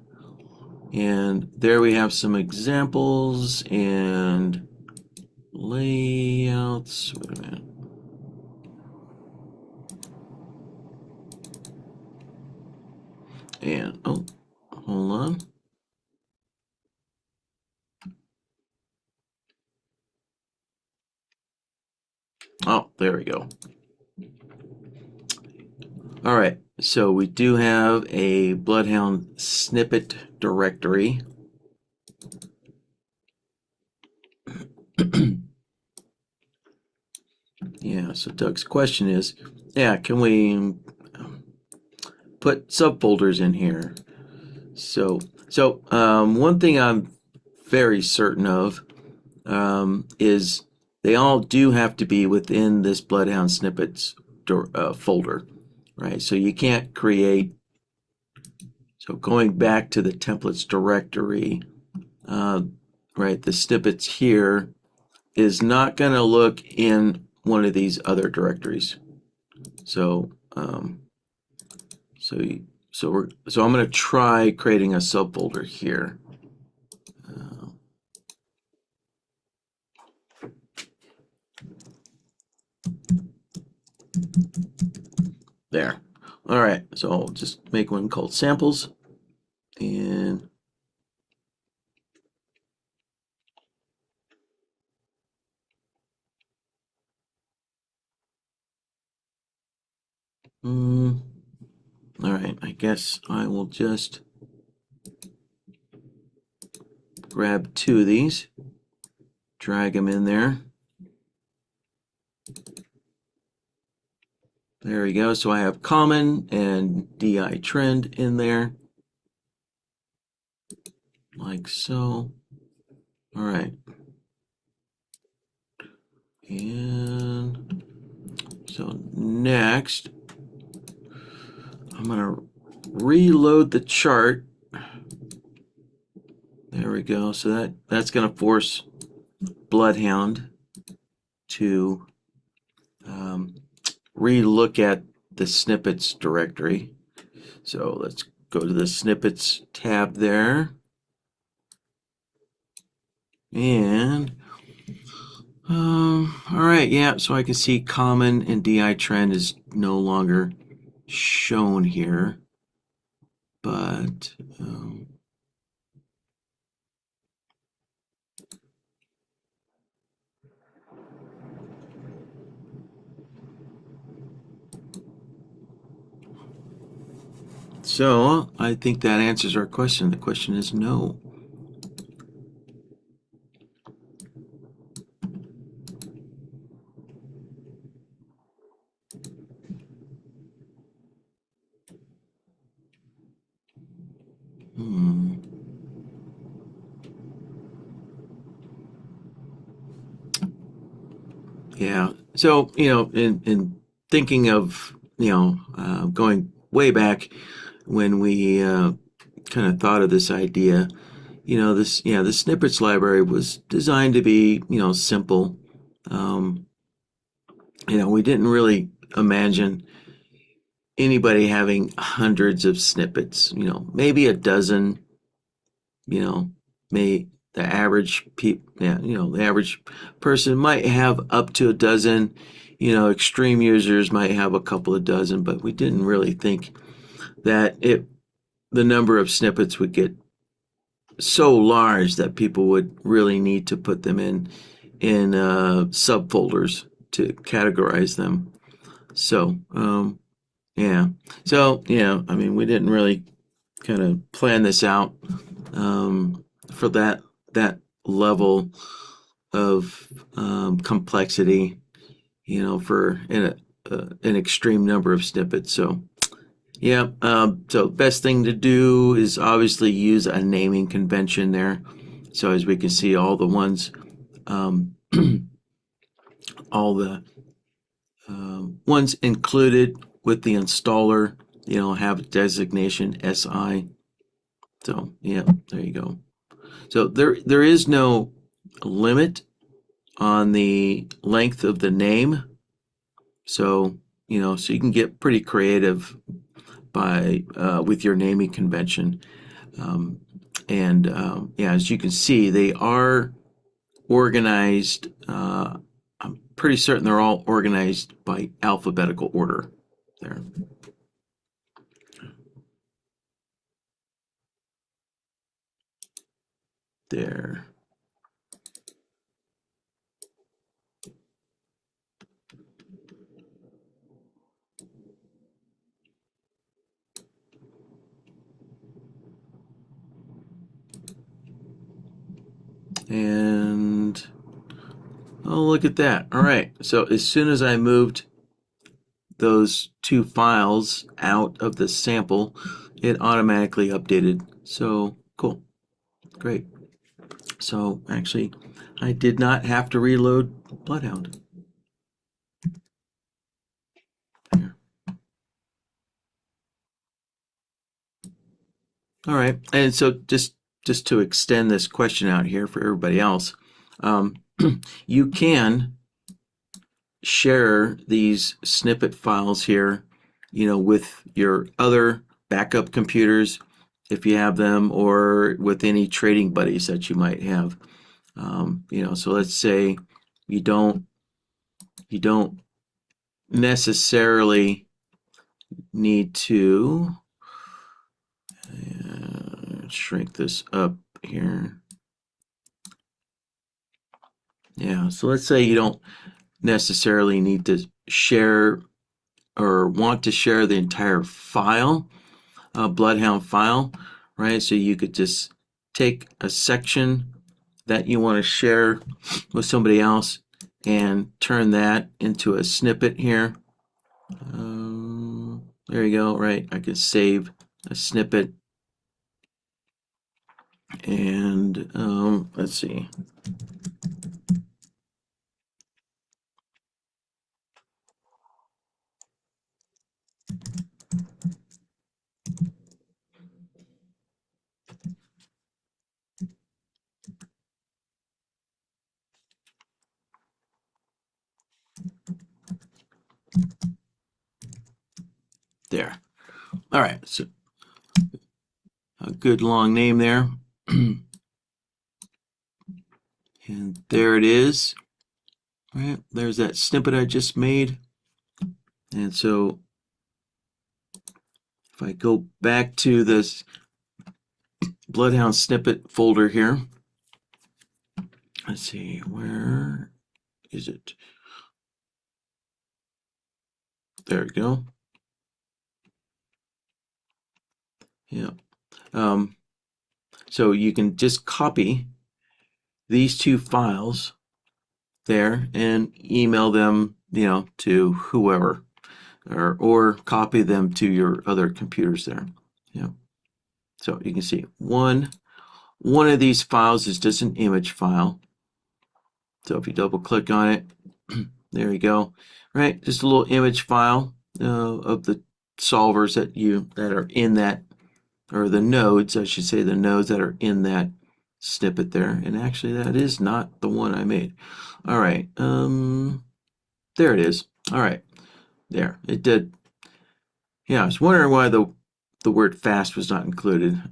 And there we have some examples and layouts. Wait a minute. And, oh, hold on. Oh, there we go. All right, so we do have a Bloodhound snippet directory. Yeah, so Doug's question is, yeah, can we put subfolders in here? So one thing I'm very certain of is they all do have to be within this Bloodhound snippets folder, right? So you can't create. So going back to the templates directory, right, the snippets here is not going to look in one of these other directories. So so I'm going to try creating a subfolder here. There. All right, so I'll just make one called samples, and all right, I guess I will just grab two of these, drag them in there. There we go. So I have common and DI trend in there, like so. All right. And so next, I'm going to reload the chart. There we go. So that's going to force Bloodhound to re-look at the snippets directory. So let's go to the snippets tab there. And all right, yeah, so I can see common and DI trend is no longer shown here, but so I think that answers our question. The question is no. Yeah. So, in thinking of, going way back when we kind of thought of this idea, the snippets library was designed to be, simple. We didn't really imagine anybody having hundreds of snippets, maybe a dozen, may the average the average person might have up to a dozen, extreme users might have a couple of dozen, but we didn't really think that the number of snippets would get so large that people would really need to put them in subfolders to categorize them. So yeah. So I mean, we didn't really kind of plan this out for that level of complexity. for an extreme number of snippets. So yeah, so best thing to do is obviously use a naming convention there. So as we can see, all the ones, um, all the ones included with the installer, have a designation SI. So yeah, there you go. So there is no limit on the length of the name. So so you can get pretty creative by with your naming convention. Um, and yeah, as you can see, they are organized. I'm pretty certain they're all organized by alphabetical order there. There. And oh, look at that. All right. So as soon as I moved those two files out of the sample, it automatically updated. So cool. Great. So actually, I did not have to reload Bloodhound. There. All right. And so just to extend this question out here for everybody else, you can share these snippet files here, with your other backup computers if you have them, or with any trading buddies that you might have. So let's say you don't necessarily need to shrink this up here. Yeah, so let's say you don't necessarily need to share or want to share the entire file, Bloodhound file, right? So you could just take a section that you want to share with somebody else and turn that into a snippet here. There you go, right? I could save a snippet. And let's see. There. All right, so a good long name there. And there it is. All right, there's that snippet I just made. And so if I go back to this Bloodhound snippet folder here, let's see, where is it? There we go. Yeah. So you can just copy these two files there and email them, to whoever, or copy them to your other computers there. Yeah. So you can see one of these files is just an image file. So if you double click on it, there you go. Right, just a little image file of the solvers that are in that, or the nodes, I should say, the nodes that are in that snippet there. And actually, that is not the one I made. All right, there it is. All right, there it did. Yeah, I was wondering why the word fast was not included.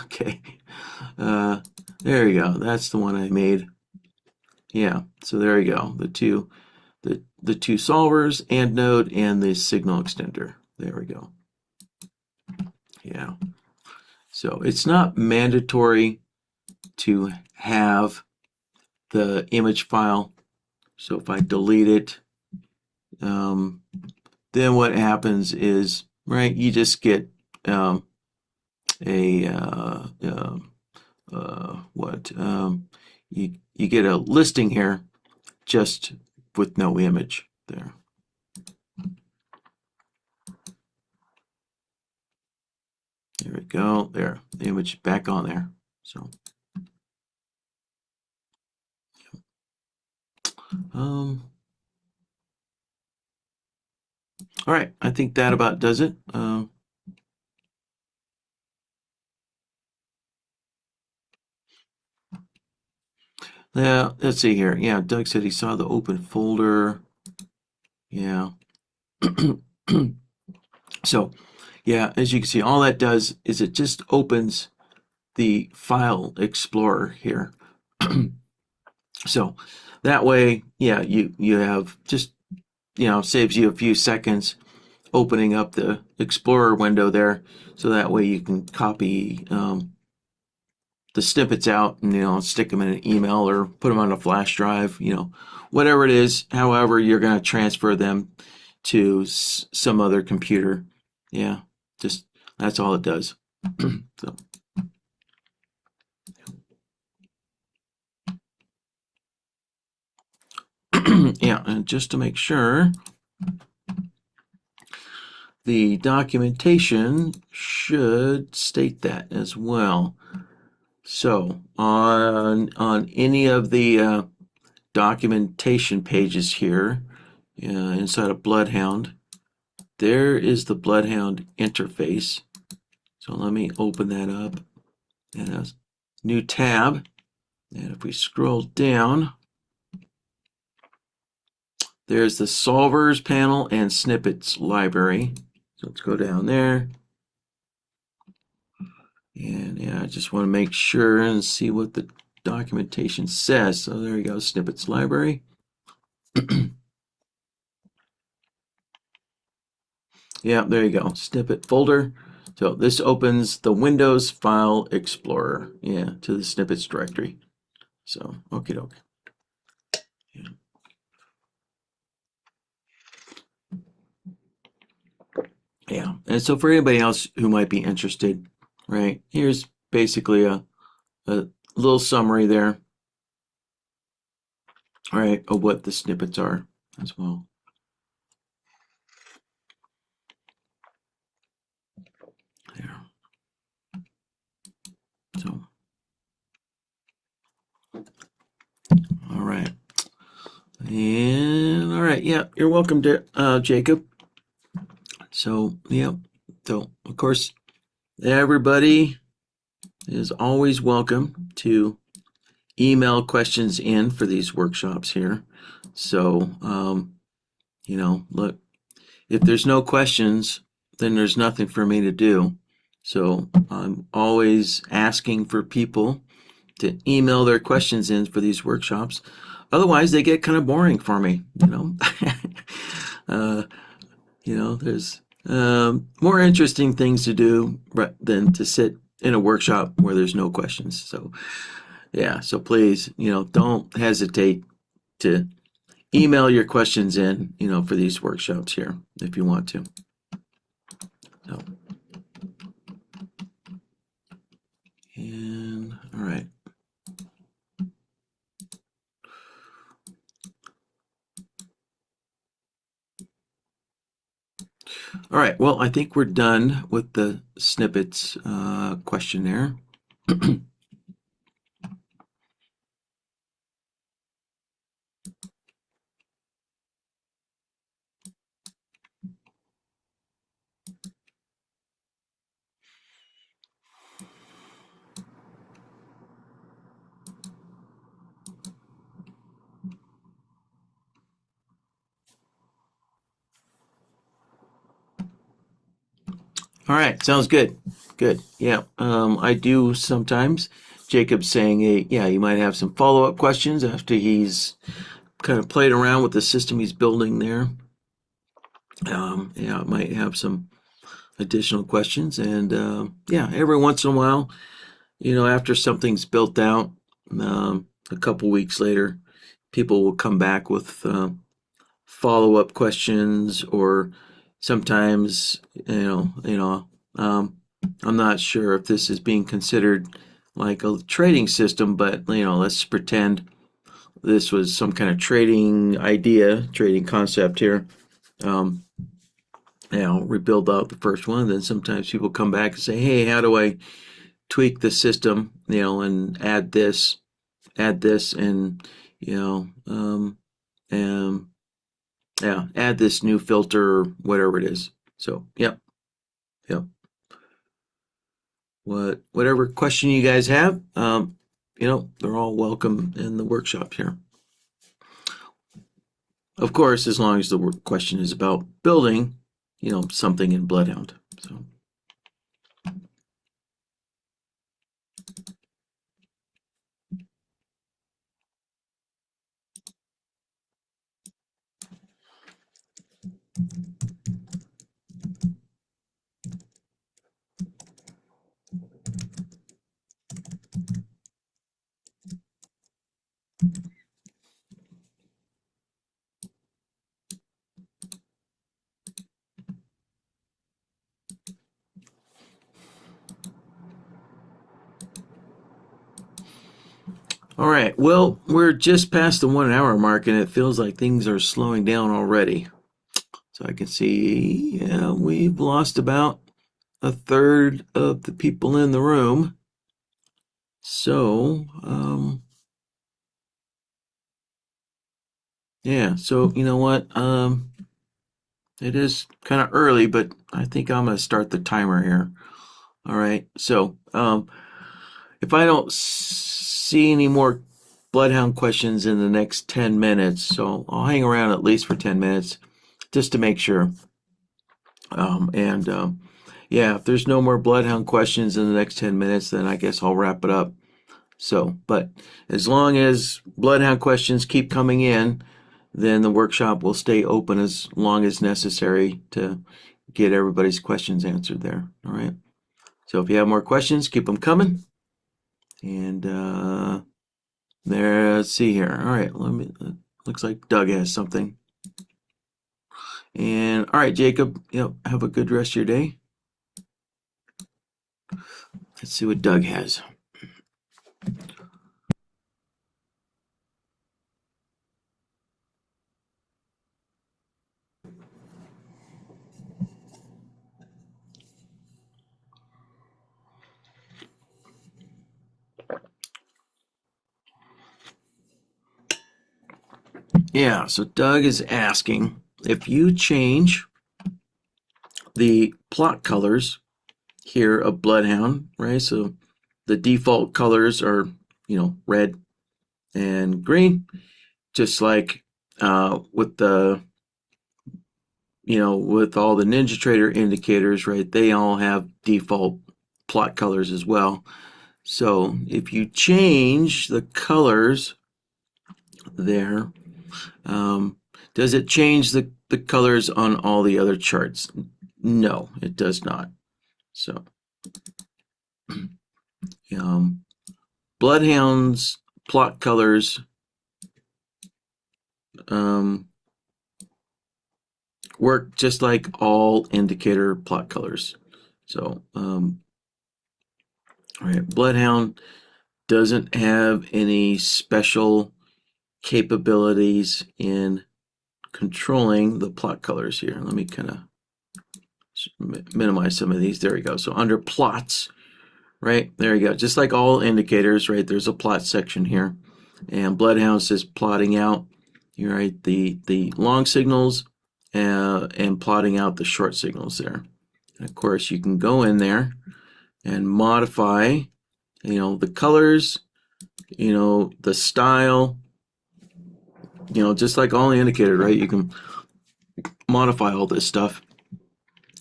Okay, there you go. That's the one I made. Yeah, so there you go. The two solvers, and node, and the signal extender. There we go. Yeah. So it's not mandatory to have the image file. So if I delete it, then what happens is, right, you just get you get a listing here just with no image there. There we go. There, the image back on there. So, all right, I think that about does it. Yeah, let's see here. Yeah, Doug said he saw the open folder. Yeah. So, yeah, as you can see, all that does is it just opens the file explorer here. So that way, yeah, you have just, saves you a few seconds opening up the Explorer window there. So that way you can copy the snippets out and, stick them in an email or put them on a flash drive, whatever it is, however you're going to transfer them to some other computer. Yeah, just that's all it does. So. Yeah, and just to make sure, the documentation should state that as well. So on any of the documentation pages here inside of Bloodhound, there is the Bloodhound interface. So let me open that up in a new tab. And if we scroll down, there's the solvers panel and snippets library. So let's go down there. And yeah, I just want to make sure and see what the documentation says. So there you go, snippets library. Yeah, there you go, snippet folder. So this opens the Windows File Explorer, yeah, to the snippets directory. So, okie doke. Yeah. Yeah, and so for anybody else who might be interested, right, here's basically a little summary there, right, of what the snippets are as well. There. So, all right. And all right, yeah, you're welcome to Jacob. So, yeah, so of course, everybody is always welcome to email questions in for these workshops here. So, look, if there's no questions, then there's nothing for me to do. So I'm always asking for people to email their questions in for these workshops. Otherwise, they get kind of boring for me, there's more interesting things to do than to sit in a workshop where there's no questions. So, yeah, so please, don't hesitate to email your questions in, for these workshops here if you want to. So, and all right. All right, well, I think we're done with the snippets questionnaire. All right, sounds good. Good. Yeah, I do sometimes. Jacob's saying, yeah, you might have some follow-up questions after he's kind of played around with the system he's building there. Yeah, I might have some additional questions. And yeah, every once in a while, after something's built out, a couple weeks later, people will come back with follow-up questions, or sometimes, I'm not sure if this is being considered like a trading system, but let's pretend this was some kind of trading idea, trading concept here. We build out the first one, then sometimes people come back and say, hey, how do I tweak the system, and add this, and, add this new filter or whatever it is. So, yep. Whatever question you guys have, they're all welcome in the workshop here. Of course, as long as the question is about building, something in Bloodhound. So. All right, well, we're just past the 1 hour mark and it feels like things are slowing down already. So I can see, we've lost about a third of the people in the room. So, so you know what? It is kind of early, but I think I'm going to start the timer here. All right, so if I don't see any more Bloodhound questions in the next 10 minutes, so I'll hang around at least for 10 minutes just to make sure. If there's no more Bloodhound questions in the next 10 minutes, then I guess I'll wrap it up. So, but as long as Bloodhound questions keep coming in, then the workshop will stay open as long as necessary to get everybody's questions answered there. All right. So if you have more questions, keep them coming. And let's see here. All right. Looks like Doug has something. And all right, Jacob, have a good rest of your day. Let's see what Doug has. Yeah, so Doug is asking if you change the plot colors here of Bloodhound, right? So the default colors are, red and green, just like with the, with all the NinjaTrader indicators, right? They all have default plot colors as well. So if you change the colors there, does it change the colors on all the other charts? No, it does not. So, Bloodhound's plot colors work just like all indicator plot colors. So, all right, Bloodhound doesn't have any special capabilities in controlling the plot colors here. Let me kind of minimize some of these. There we go. So under plots, right, there you go. Just like all indicators, right, there's a plot section here. And Bloodhound says plotting out, right, the long signals and plotting out the short signals there. And of course, you can go in there and modify, the colors, the style, just like all the indicator, right? You can modify all this stuff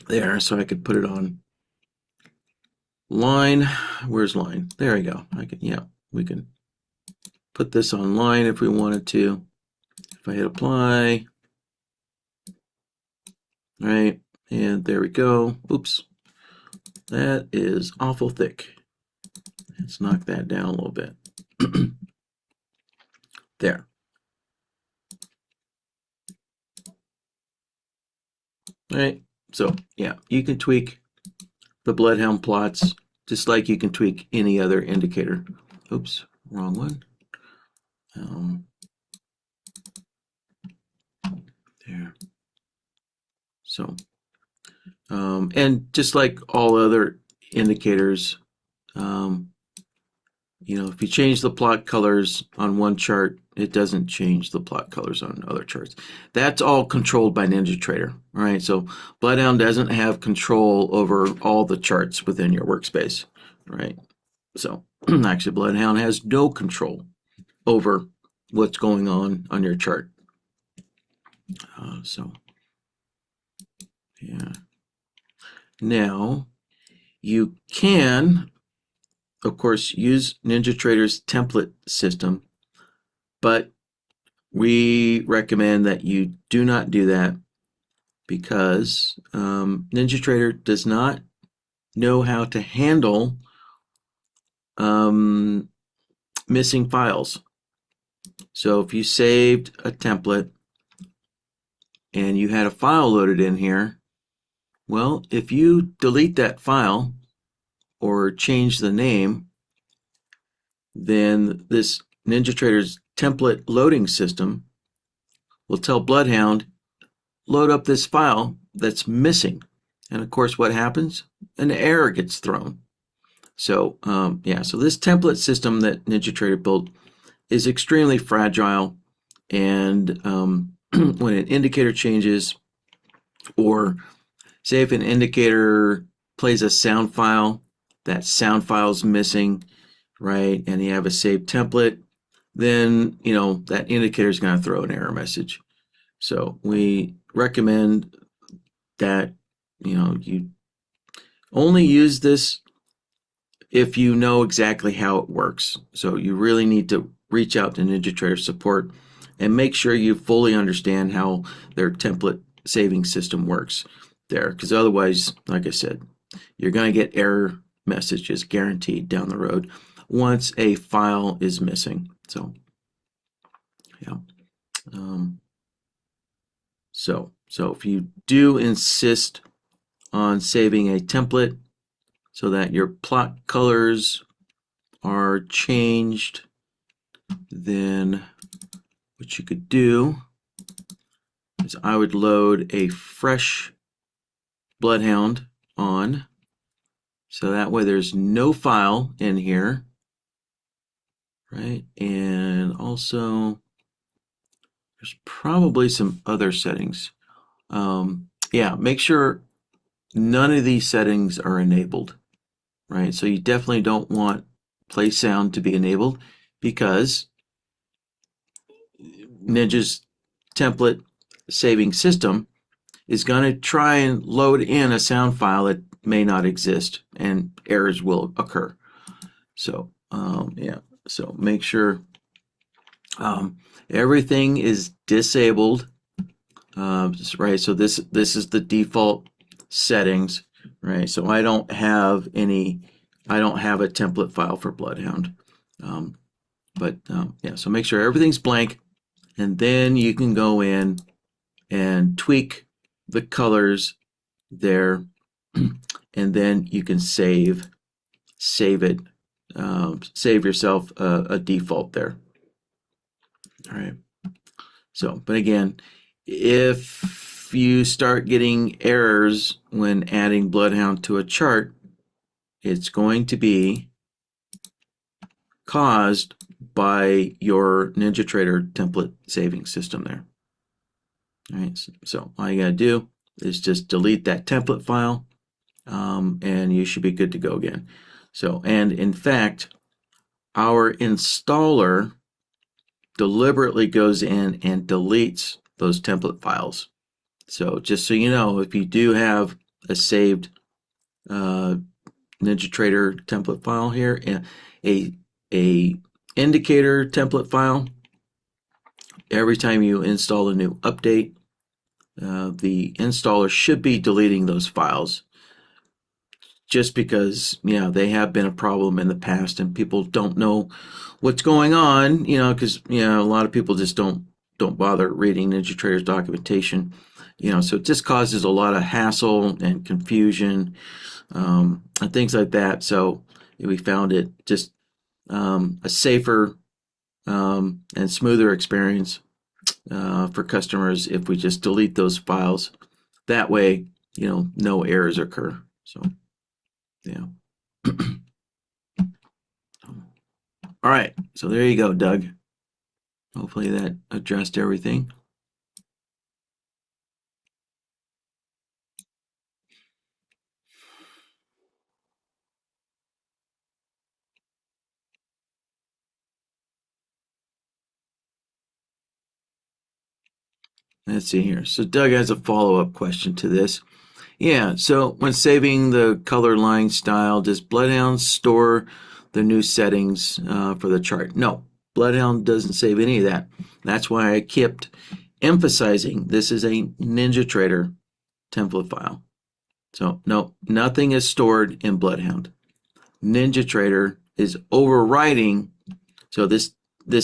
there. So I could put it on line. Where's line? There we go. We can put this on line if we wanted to. If I hit apply, right? And there we go. Oops. That is awful thick. Let's knock that down a little bit. There. Right. So yeah, you can tweak the Bloodhound plots just like you can tweak any other indicator. Oops, wrong one. So, and just like all other indicators, if you change the plot colors on one chart, it doesn't change the plot colors on other charts. That's all controlled by NinjaTrader, all right? So Bloodhound doesn't have control over all the charts within your workspace, right? So actually, Bloodhound has no control over what's going on your chart. Yeah. Now, you can, of course, use NinjaTrader's template system, but we recommend that you do not do that because NinjaTrader does not know how to handle missing files. So if you saved a template and you had a file loaded in here, well, if you delete that file or change the name, then this NinjaTrader's template loading system will tell Bloodhound, load up this file that's missing. And of course, what happens? An error gets thrown. So so this template system that NinjaTrader built is extremely fragile, and when an indicator changes, or say if an indicator plays a sound file, that sound file is missing, right, and you have a saved template, then that indicator is going to throw an error message. So we recommend that you only use this if you know exactly how it works. So you really need to reach out to NinjaTrader support and make sure you fully understand how their template saving system works there, because otherwise, like I said, you're going to get error messages guaranteed down the road once a file is missing. So yeah. So if you do insist on saving a template so that your plot colors are changed, then what you could do is I would load a fresh Bloodhound on, so that way there's no file in here, right? And also there's probably some other settings. Make sure none of these settings are enabled, right? So you definitely don't want play sound to be enabled, because Ninja's template saving system is going to try and load in a sound file that may not exist, and errors will occur. So so make sure everything is disabled, right? So this is the default settings, right? So I don't have a template file for Bloodhound, so make sure everything's blank, and then you can go in and tweak the colors there, and then you can save it, save yourself a default there. All right. So, but again, if you start getting errors when adding Bloodhound to a chart, it's going to be caused by your NinjaTrader template saving system there. All right, so all you gotta do is just delete that template file, and you should be good to go again. So, and in fact, our installer deliberately goes in and deletes those template files. So just so you know, if you do have a saved NinjaTrader template file here, a indicator template file, every time you install a new update, the installer should be deleting those files, just because they have been a problem in the past and people don't know what's going on, because a lot of people just don't bother reading NinjaTrader's documentation, so it just causes a lot of hassle and confusion, and things like that. So we found it just a safer and smoother experience for customers if we just delete those files that way, no errors occur. So, yeah. All right, so there you go, Doug. Hopefully that addressed everything. Let's see here. So Doug has a follow-up question to this. Yeah, so when saving the color line style, does Bloodhound store the new settings for the chart? No, Bloodhound doesn't save any of that. That's why I kept emphasizing this is a NinjaTrader template file. So no, nothing is stored in Bloodhound. NinjaTrader is overriding. So this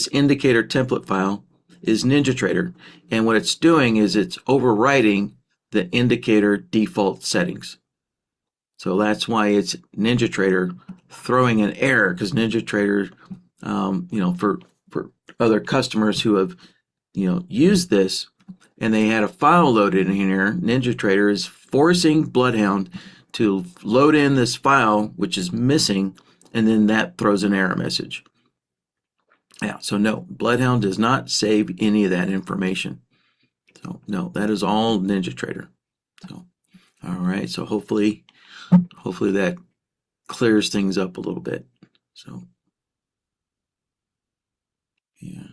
indicator template file is NinjaTrader, and what it's doing is it's overriding the indicator default settings. So that's why it's NinjaTrader throwing an error, because NinjaTrader, for other customers who have, used this and they had a file loaded in here, NinjaTrader is forcing Bloodhound to load in this file, which is missing, and then that throws an error message. Yeah, so no, Bloodhound does not save any of that information. So no, that is all NinjaTrader. So, all right, so hopefully that clears things up a little bit. So, yeah.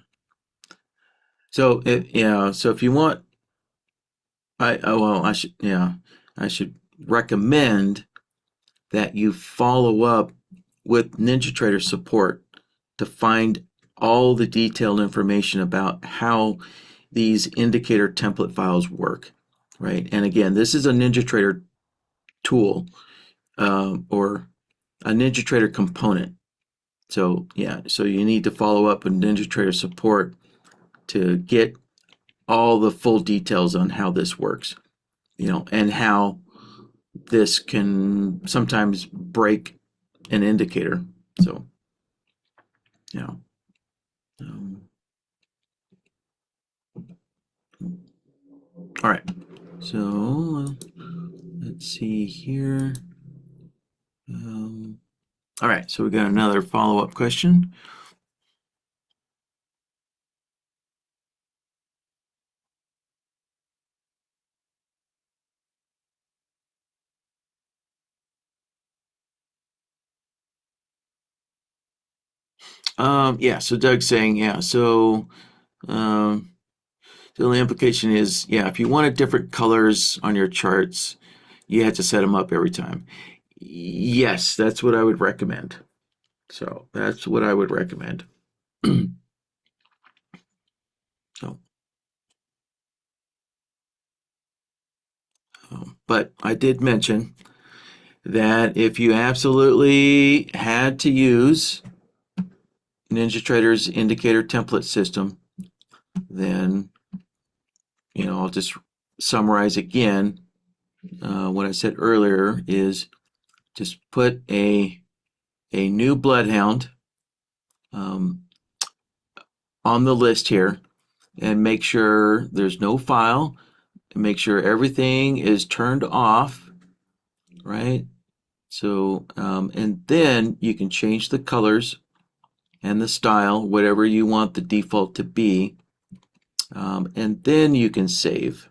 So if you want, I should recommend that you follow up with NinjaTrader support to find all the detailed information about how these indicator template files work, right? And again, this is a NinjaTrader tool or a NinjaTrader component. So yeah, so you need to follow up with NinjaTrader support to get all the full details on how this works, and how this can sometimes break an indicator. So, yeah. All right. So let's see here. All right. So we got another follow-up question. Yeah. So Doug's saying, yeah. So the only implication is, yeah, if you wanted different colors on your charts, you had to set them up every time. Yes, that's what I would recommend. So that's what I would recommend. So, but I did mention that if you absolutely had to use NinjaTrader's indicator template system, then, I'll just summarize again. What I said earlier is just put a new Bloodhound on the list here and make sure there's no file, and make sure everything is turned off, right? So, and then you can change the colors and the style, whatever you want the default to be, and then you can save.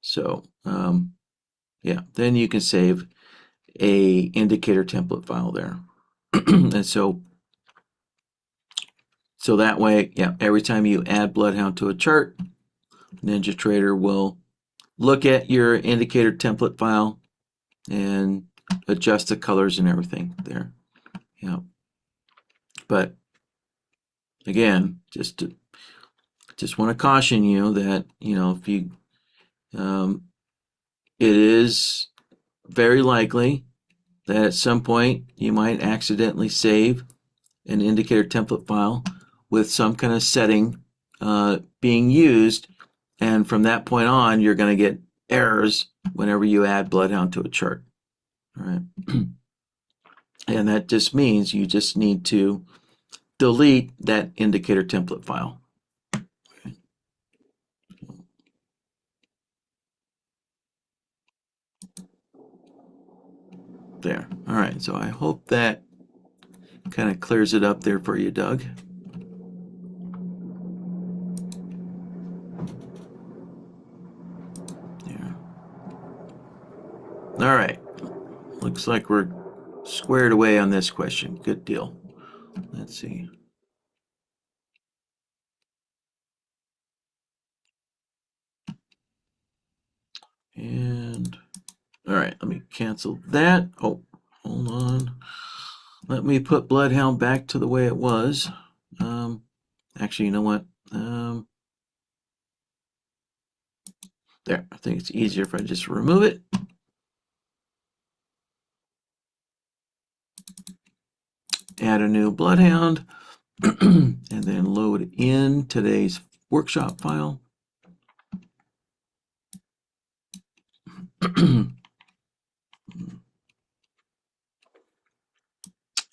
So, yeah, then you can save a indicator template file there. And so that way, yeah, every time you add Bloodhound to a chart, NinjaTrader will look at your indicator template file and adjust the colors and everything there. Yeah. But again, just want to caution you that, if you it is very likely that at some point you might accidentally save an indicator template file with some kind of setting being used, and from that point on you're going to get errors whenever you add Bloodhound to a chart. All right. And that just means you just need to delete that indicator template file. There. All right. So I hope that kind of clears it up there for you, Doug. There. All right. Looks like we're squared away on this question. Good deal. Let's see. And all right, let me cancel that. Oh, hold on. Let me put Bloodhound back to the way it was. Actually, you know what? There. I think it's easier if I just remove it. Add a new Bloodhound, and then load in today's workshop file.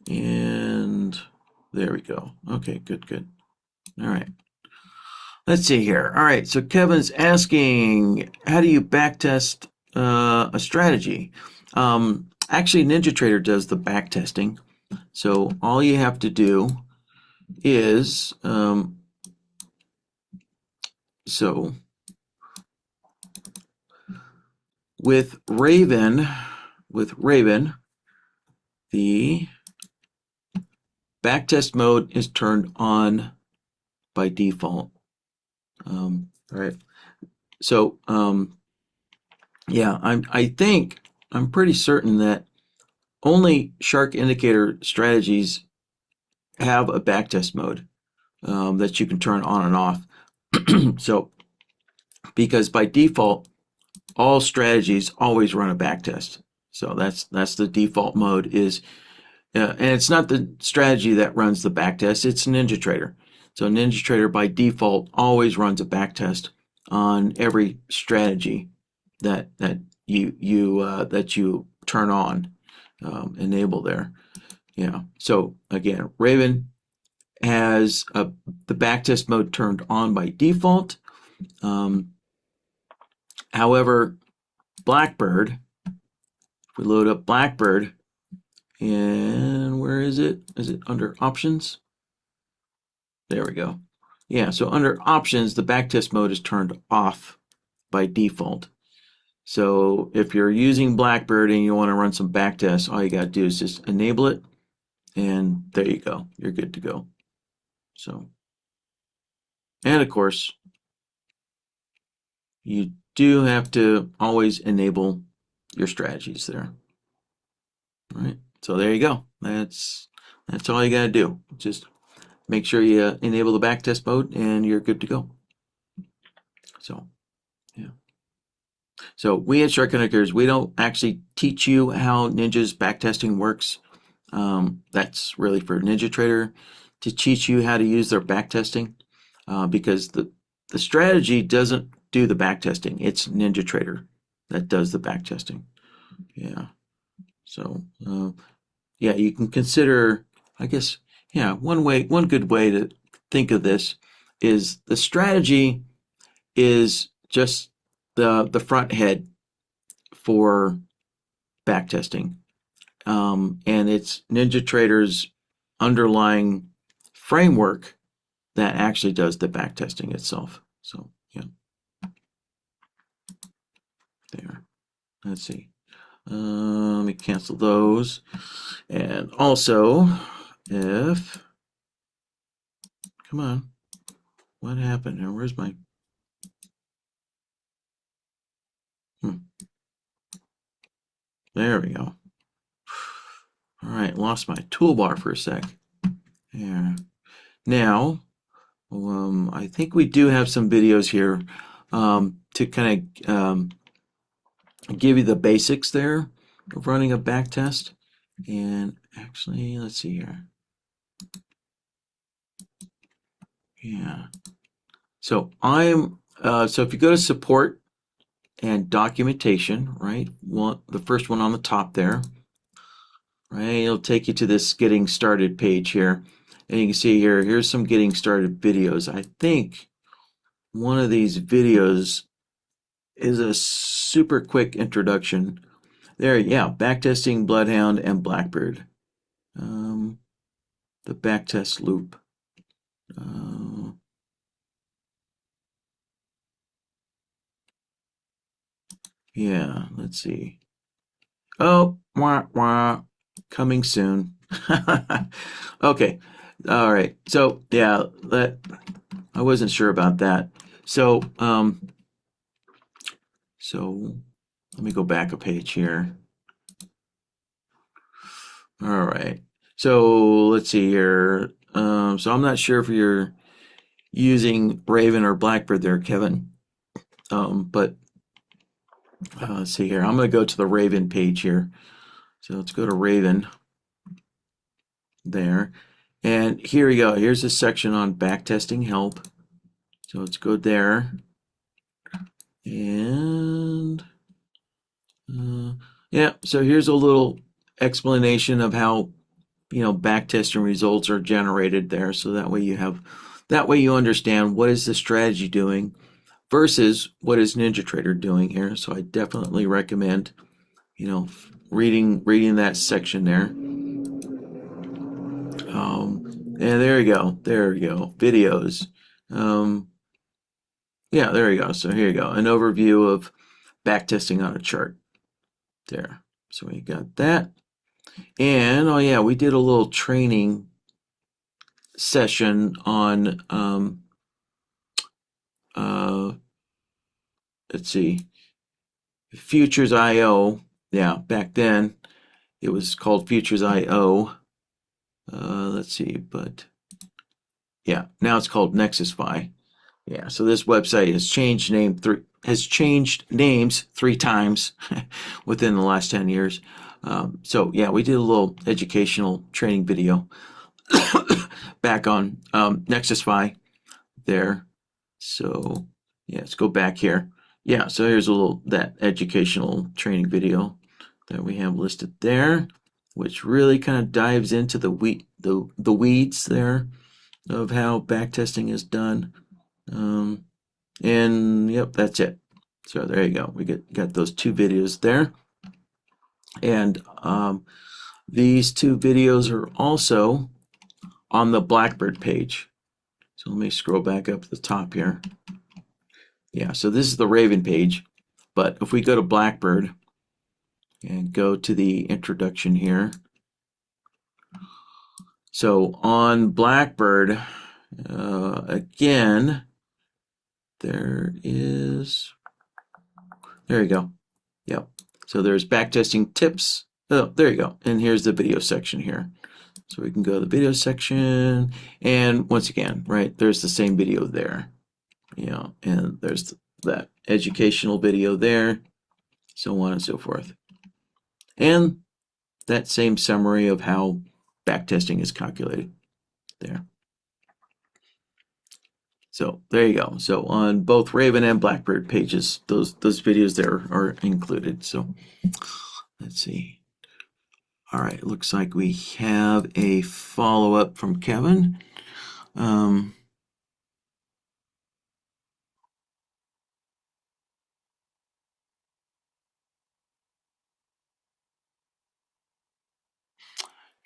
And there we go. Okay, good, good. All right. Let's see here. All right, so Kevin's asking, how do you backtest a strategy? Actually, NinjaTrader does the backtesting. So all you have to do is, so with Raven, the backtest mode is turned on by default. All right. So, yeah, I'm pretty certain that only Shark Indicator strategies have a backtest mode that you can turn on and off. So, because by default, all strategies always run a backtest. So that's the default mode is, and it's not the strategy that runs the backtest. It's NinjaTrader. So NinjaTrader by default always runs a backtest on every strategy that you turn on, enable there. Yeah. So again, Raven has the backtest mode turned on by default. However, Blackbird, if we load up Blackbird, and where is it? Is it under options? There we go. Yeah, so under options, the backtest mode is turned off by default. So if you're using Blackbird and you want to run some backtests, all you got to do is just enable it, and there you go. You're good to go. So, and of course, you do have to always enable your strategies there. All right. So there you go. That's all you got to do. Just make sure you enable the backtest mode and you're good to go. So, yeah. So we at Shark Indicators, we don't actually teach you how Ninja's backtesting works. That's really for NinjaTrader to teach you how to use their backtesting, because the strategy doesn't do the backtesting. It's NinjaTrader that does the backtesting. Yeah. So, yeah, you can consider, I guess, yeah, one good way to think of this is the strategy is just the front head for backtesting. And it's NinjaTrader's underlying framework that actually does the backtesting itself. So, yeah. There. Let's see. Let me cancel those. And also, if, come on, what happened here? Where's my, there we go. All right, lost my toolbar for a sec. There. Now, I think we do have some videos here to kind of give you the basics there of running a backtest. And actually, let's see here. Yeah. So so if you go to support and documentation, right? The first one on the top there, right? It'll take you to this getting started page here. And you can see here's some getting started videos. I think one of these videos is a super quick introduction There, yeah, backtesting Bloodhound and Blackbird. The backtest loop. Yeah, let's see. Oh, wah, wah, coming soon. Okay, all right. So yeah, I wasn't sure about that. So so let me go back a page here. All right. So let's see here. So I'm not sure if you're using Raven or Blackbird there, Kevin. But let's see here. I'm going to go to the Raven page here. So let's go to Raven there. And here we go. Here's a section on backtesting help. So let's go there. And yeah, so here's a little explanation of how backtesting results are generated there. So that way you understand what is the strategy doing versus what is NinjaTrader doing here. So I definitely recommend reading that section there. And there you go. Videos. Yeah, there you go. So here you go. An overview of backtesting on a chart. There. So we got that. And oh yeah, we did a little training session on let's see, Futures IO. Yeah, back then it was called Futures IO. Let's see, but yeah, now it's called NexusFi. Yeah, so this website has changed names 3 times within the last 10 years. So yeah, we did a little educational training video back on NexusFi there. So yeah, let's go back here. Yeah, so here's a little that educational training video that we have listed there, which really kind of dives into the weeds there of how backtesting is done. And yep, that's it. So there you go. We got those 2 videos there. And these 2 videos are also on the Blackbird page. So let me scroll back up to the top here. Yeah, so this is the Raven page. But if we go to Blackbird and go to the introduction here. So on Blackbird, again, there you go. Yep. So there's backtesting tips. Oh, there you go. And here's the video section here. So we can go to the video section, and once again, right, there's the same video there. And there's that educational video there, so on and so forth. And that same summary of how backtesting is calculated there. So there you go. So on both Raven and Blackbird pages, those videos there are included. So let's see. All right, looks like we have a follow-up from Kevin.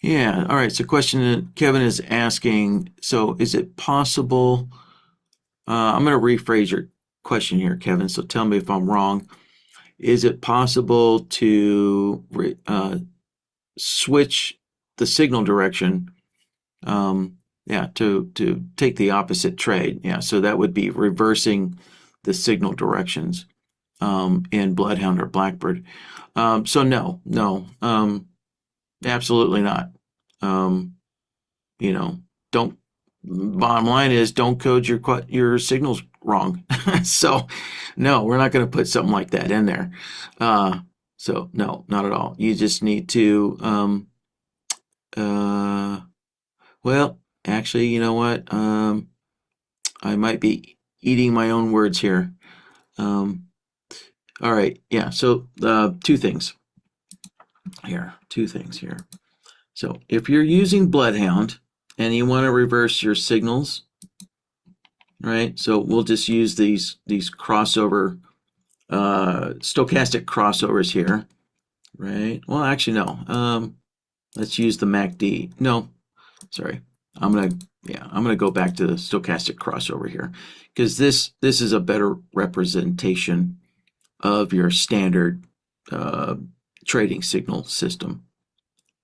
Yeah, all right. So question that Kevin is asking, so is it possible, I'm going to rephrase your question here, Kevin, so tell me if I'm wrong. Is it possible to switch the signal direction, to take the opposite trade? Yeah, so that would be reversing the signal directions in Bloodhound or Blackbird. So no, absolutely not. Don't. Bottom line is, don't code your signals wrong. So, no, we're not going to put something like that in there. So no, not at all. You just need to. Well, actually, you know what? I might be eating my own words here. All right, yeah. So 2 things here. So if you're using Bloodhound and you want to reverse your signals, right? So we'll just use these crossover, stochastic crossovers here, right? Well, actually, no. Let's use the MACD. No, sorry. I'm gonna go back to the stochastic crossover here because this is a better representation of your standard trading signal system,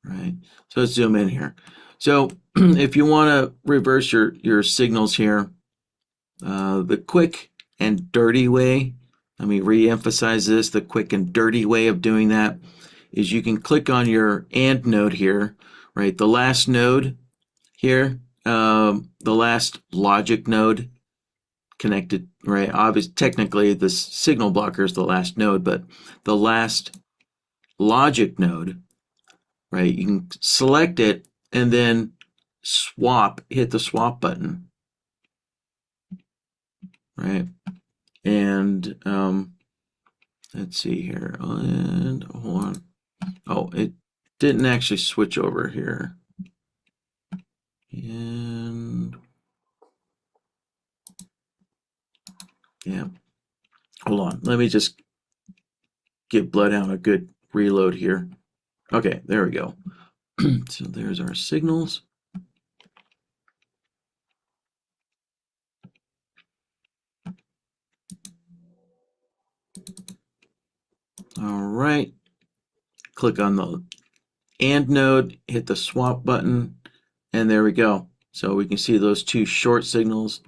right? So let's zoom in here. So if you want to reverse your signals here, the quick and dirty way, let me re-emphasize this, the quick and dirty way of doing that is you can click on your AND node here, right? The last node here, the last logic node connected, right? Obviously, technically, the signal blocker is the last node, but the last logic node, right? You can select it and then hit the swap button, right? And let's see here, and hold on. Oh, it didn't actually switch over here. And yeah, hold on. Let me just give Bloodhound a good reload here. Okay, there we go. So there's our signals. All right. Click on the AND node, hit the swap button, and there we go. So we can see those two short signals,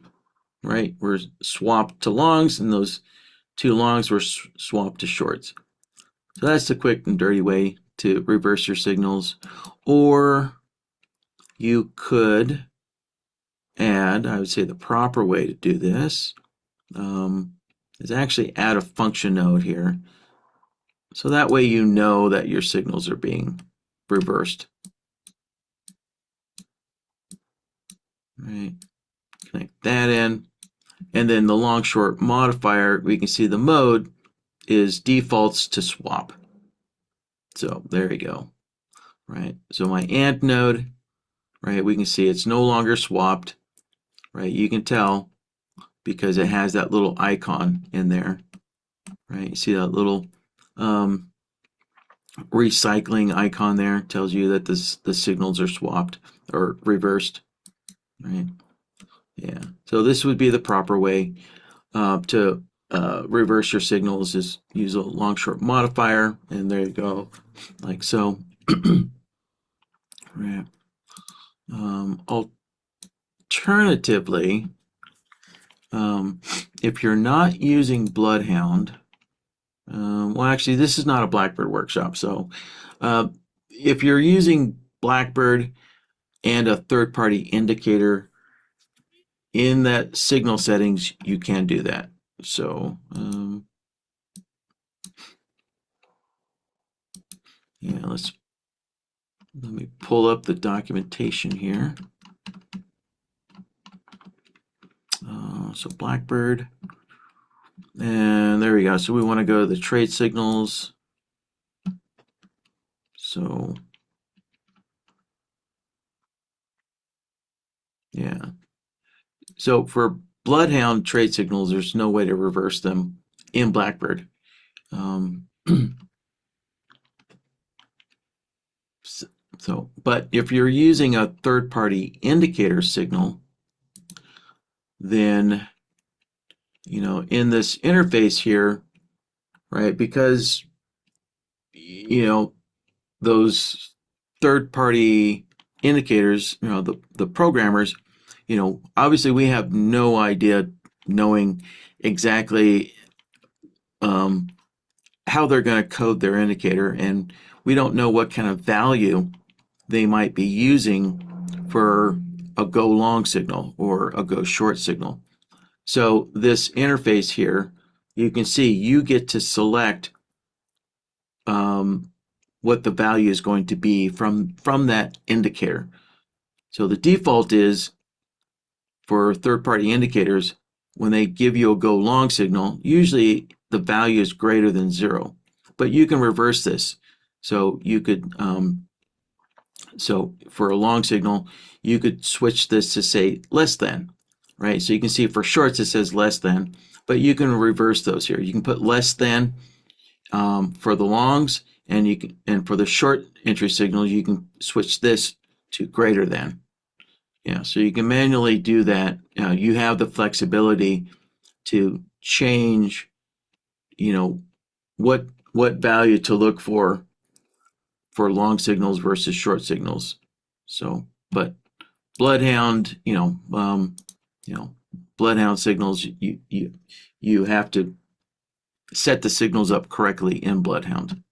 right? Were swapped to longs, and those two longs were swapped to shorts. So that's the quick and dirty way to reverse your signals. Or you could add, I would say the proper way to do this is actually add a function node here. So that way you know that your signals are being reversed. Right, connect that in. And then the long short modifier, we can see the mode is defaults to swap. So there you go. Right, so my AND node, right, we can see it's no longer swapped. Right, you can tell because it has that little icon in there. Right, you see that little recycling icon there, tells you that the signals are swapped or reversed. Right, yeah, so this would be the proper way to reverse your signals, is use a long short modifier, and there you go, like so. Right. Alternatively, if you're not using Bloodhound, well, actually, this is not a Blackbird workshop. So if you're using Blackbird and a third-party indicator in that signal settings, you can do that. So yeah, let me pull up the documentation here. So Blackbird, and there we go. So we want to go to the trade signals. So yeah. So for Bloodhound trade signals, there's no way to reverse them in Blackbird. But if you're using a third-party indicator signal, then, you know, in this interface here, right, because, you know, those third-party indicators, you know, the programmers, you know, obviously we have no idea knowing exactly how they're going to code their indicator, and we don't know what kind of value they might be using for a go long signal or a go short signal. So this interface here, you can see you get to select what the value is going to be from that indicator. So the default is for third-party indicators, when they give you a go long signal, usually the value is greater than 0. But you can reverse this. So you could, so for a long signal, you could switch this to say less than, right? So you can see for shorts it says less than, but you can reverse those here. You can put less than for the longs, and for the short entry signals, you can switch this to greater than. Yeah, so you can manually do that. You have the flexibility to change, what value to look for long signals versus short signals. So, but Bloodhound, Bloodhound signals, you have to set the signals up correctly in Bloodhound.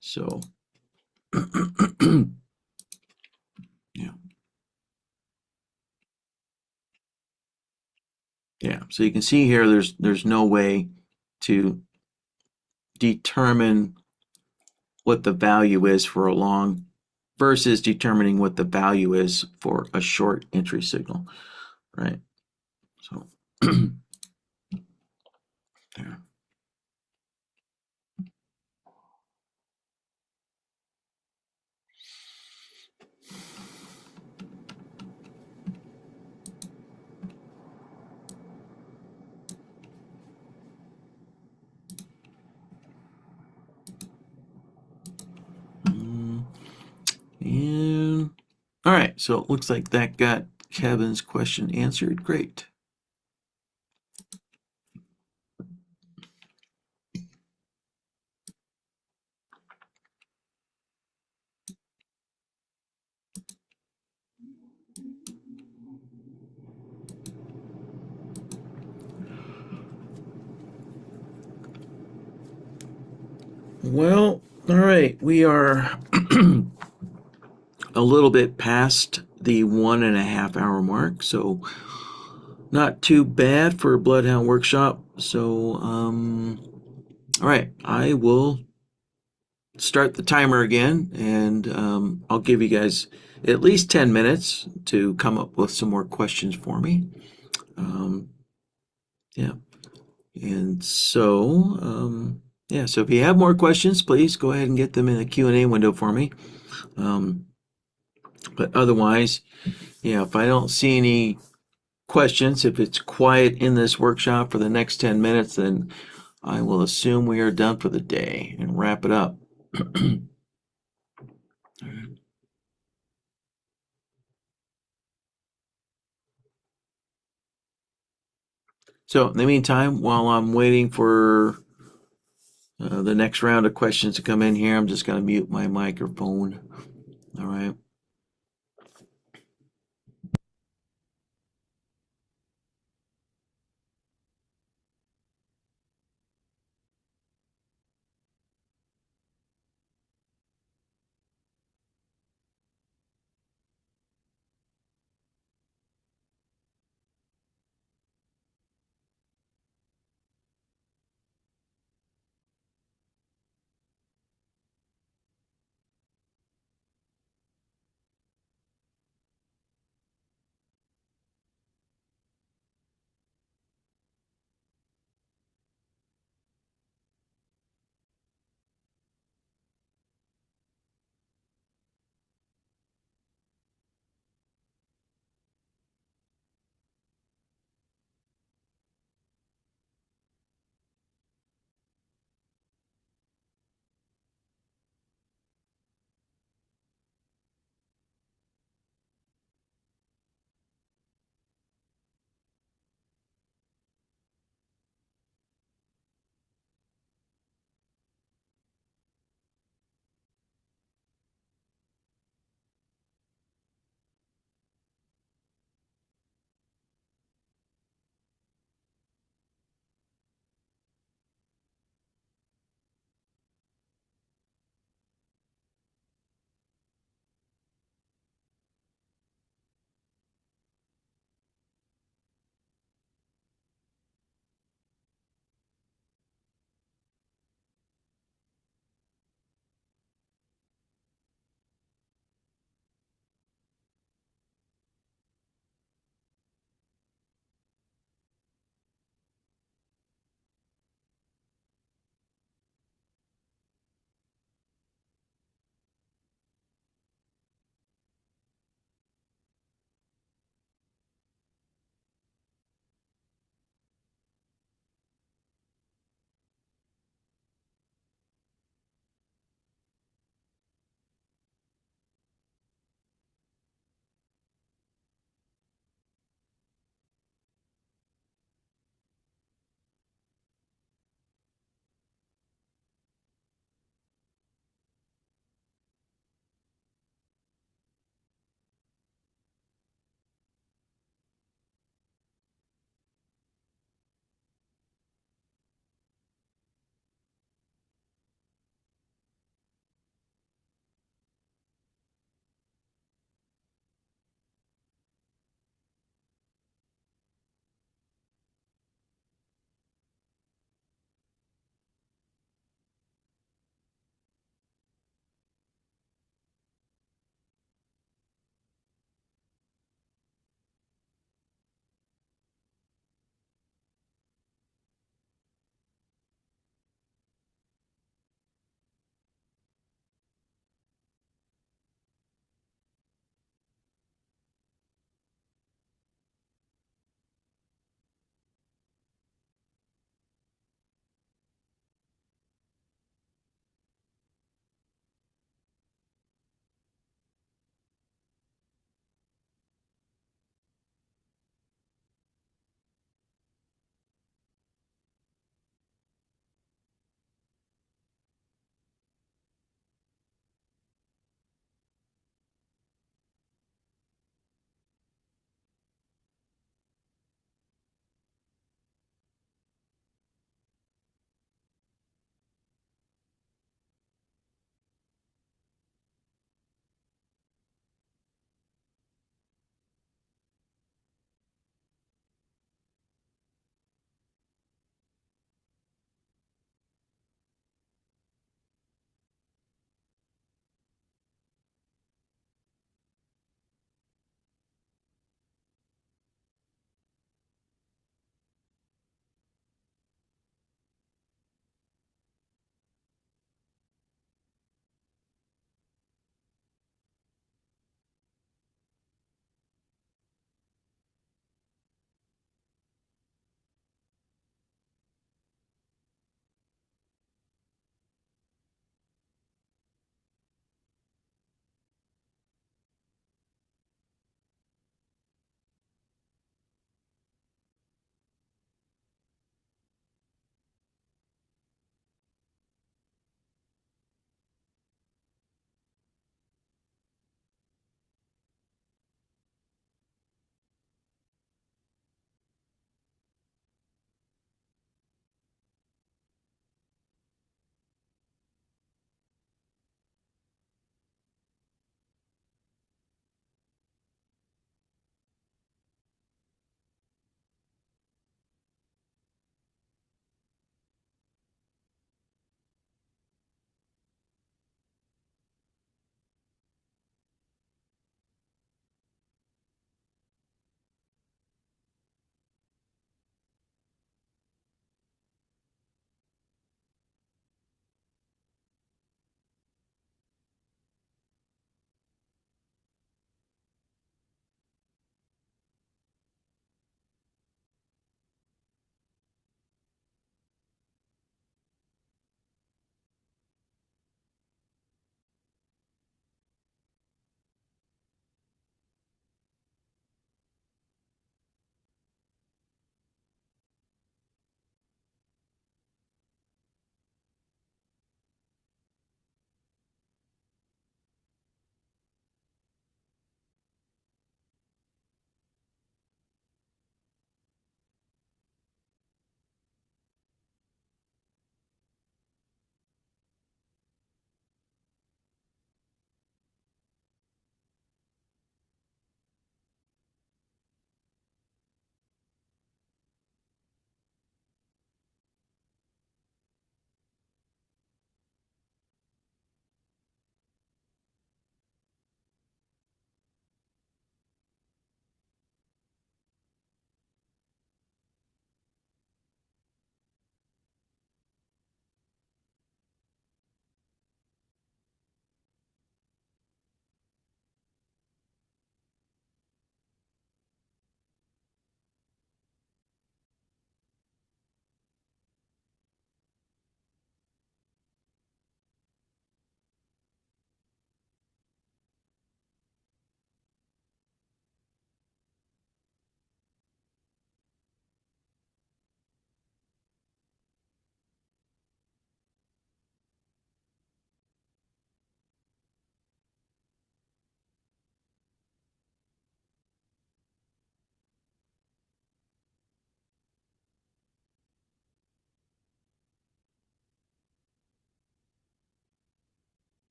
So, yeah, yeah. So you can see here, there's no way to determine what the value is for a long versus determining what the value is for a short entry signal, right? So, yeah. And all right, so it looks like that got Kevin's question answered. Great. Well, all right, we are a little bit past the 1.5 hour mark, so not too bad for a Bloodhound workshop. So, all right, I will start the timer again, and I'll give you guys at least 10 minutes to come up with some more questions for me. Yeah, and so yeah, so if you have more questions, please go ahead and get them in the Q&A window for me. But otherwise, yeah, if I don't see any questions, if it's quiet in this workshop for the next 10 minutes, then I will assume we are done for the day and wrap it up. So, in the meantime, while I'm waiting for the next round of questions to come in here, I'm just going to mute my microphone. All right.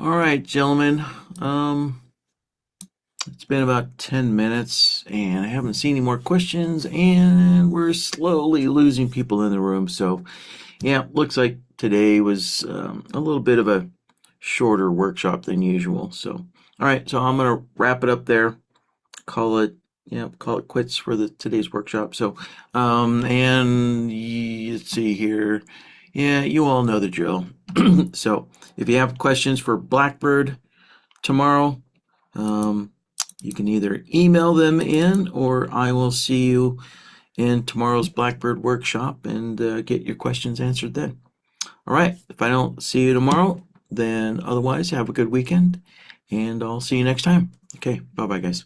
All right, gentlemen. It's been about 10 minutes and I haven't seen any more questions, and we're slowly losing people in the room. So, yeah, looks like today was a little bit of a shorter workshop than usual. So, all right, so I'm going to wrap it up there. Call it, call it quits for the today's workshop. So, let's see here. Yeah, you all know the drill. So, if you have questions for Blackbird tomorrow, you can either email them in, or I will see you in tomorrow's Blackbird workshop and get your questions answered then. All right, if I don't see you tomorrow, then otherwise have a good weekend, and I'll see you next time. Okay, bye bye, guys.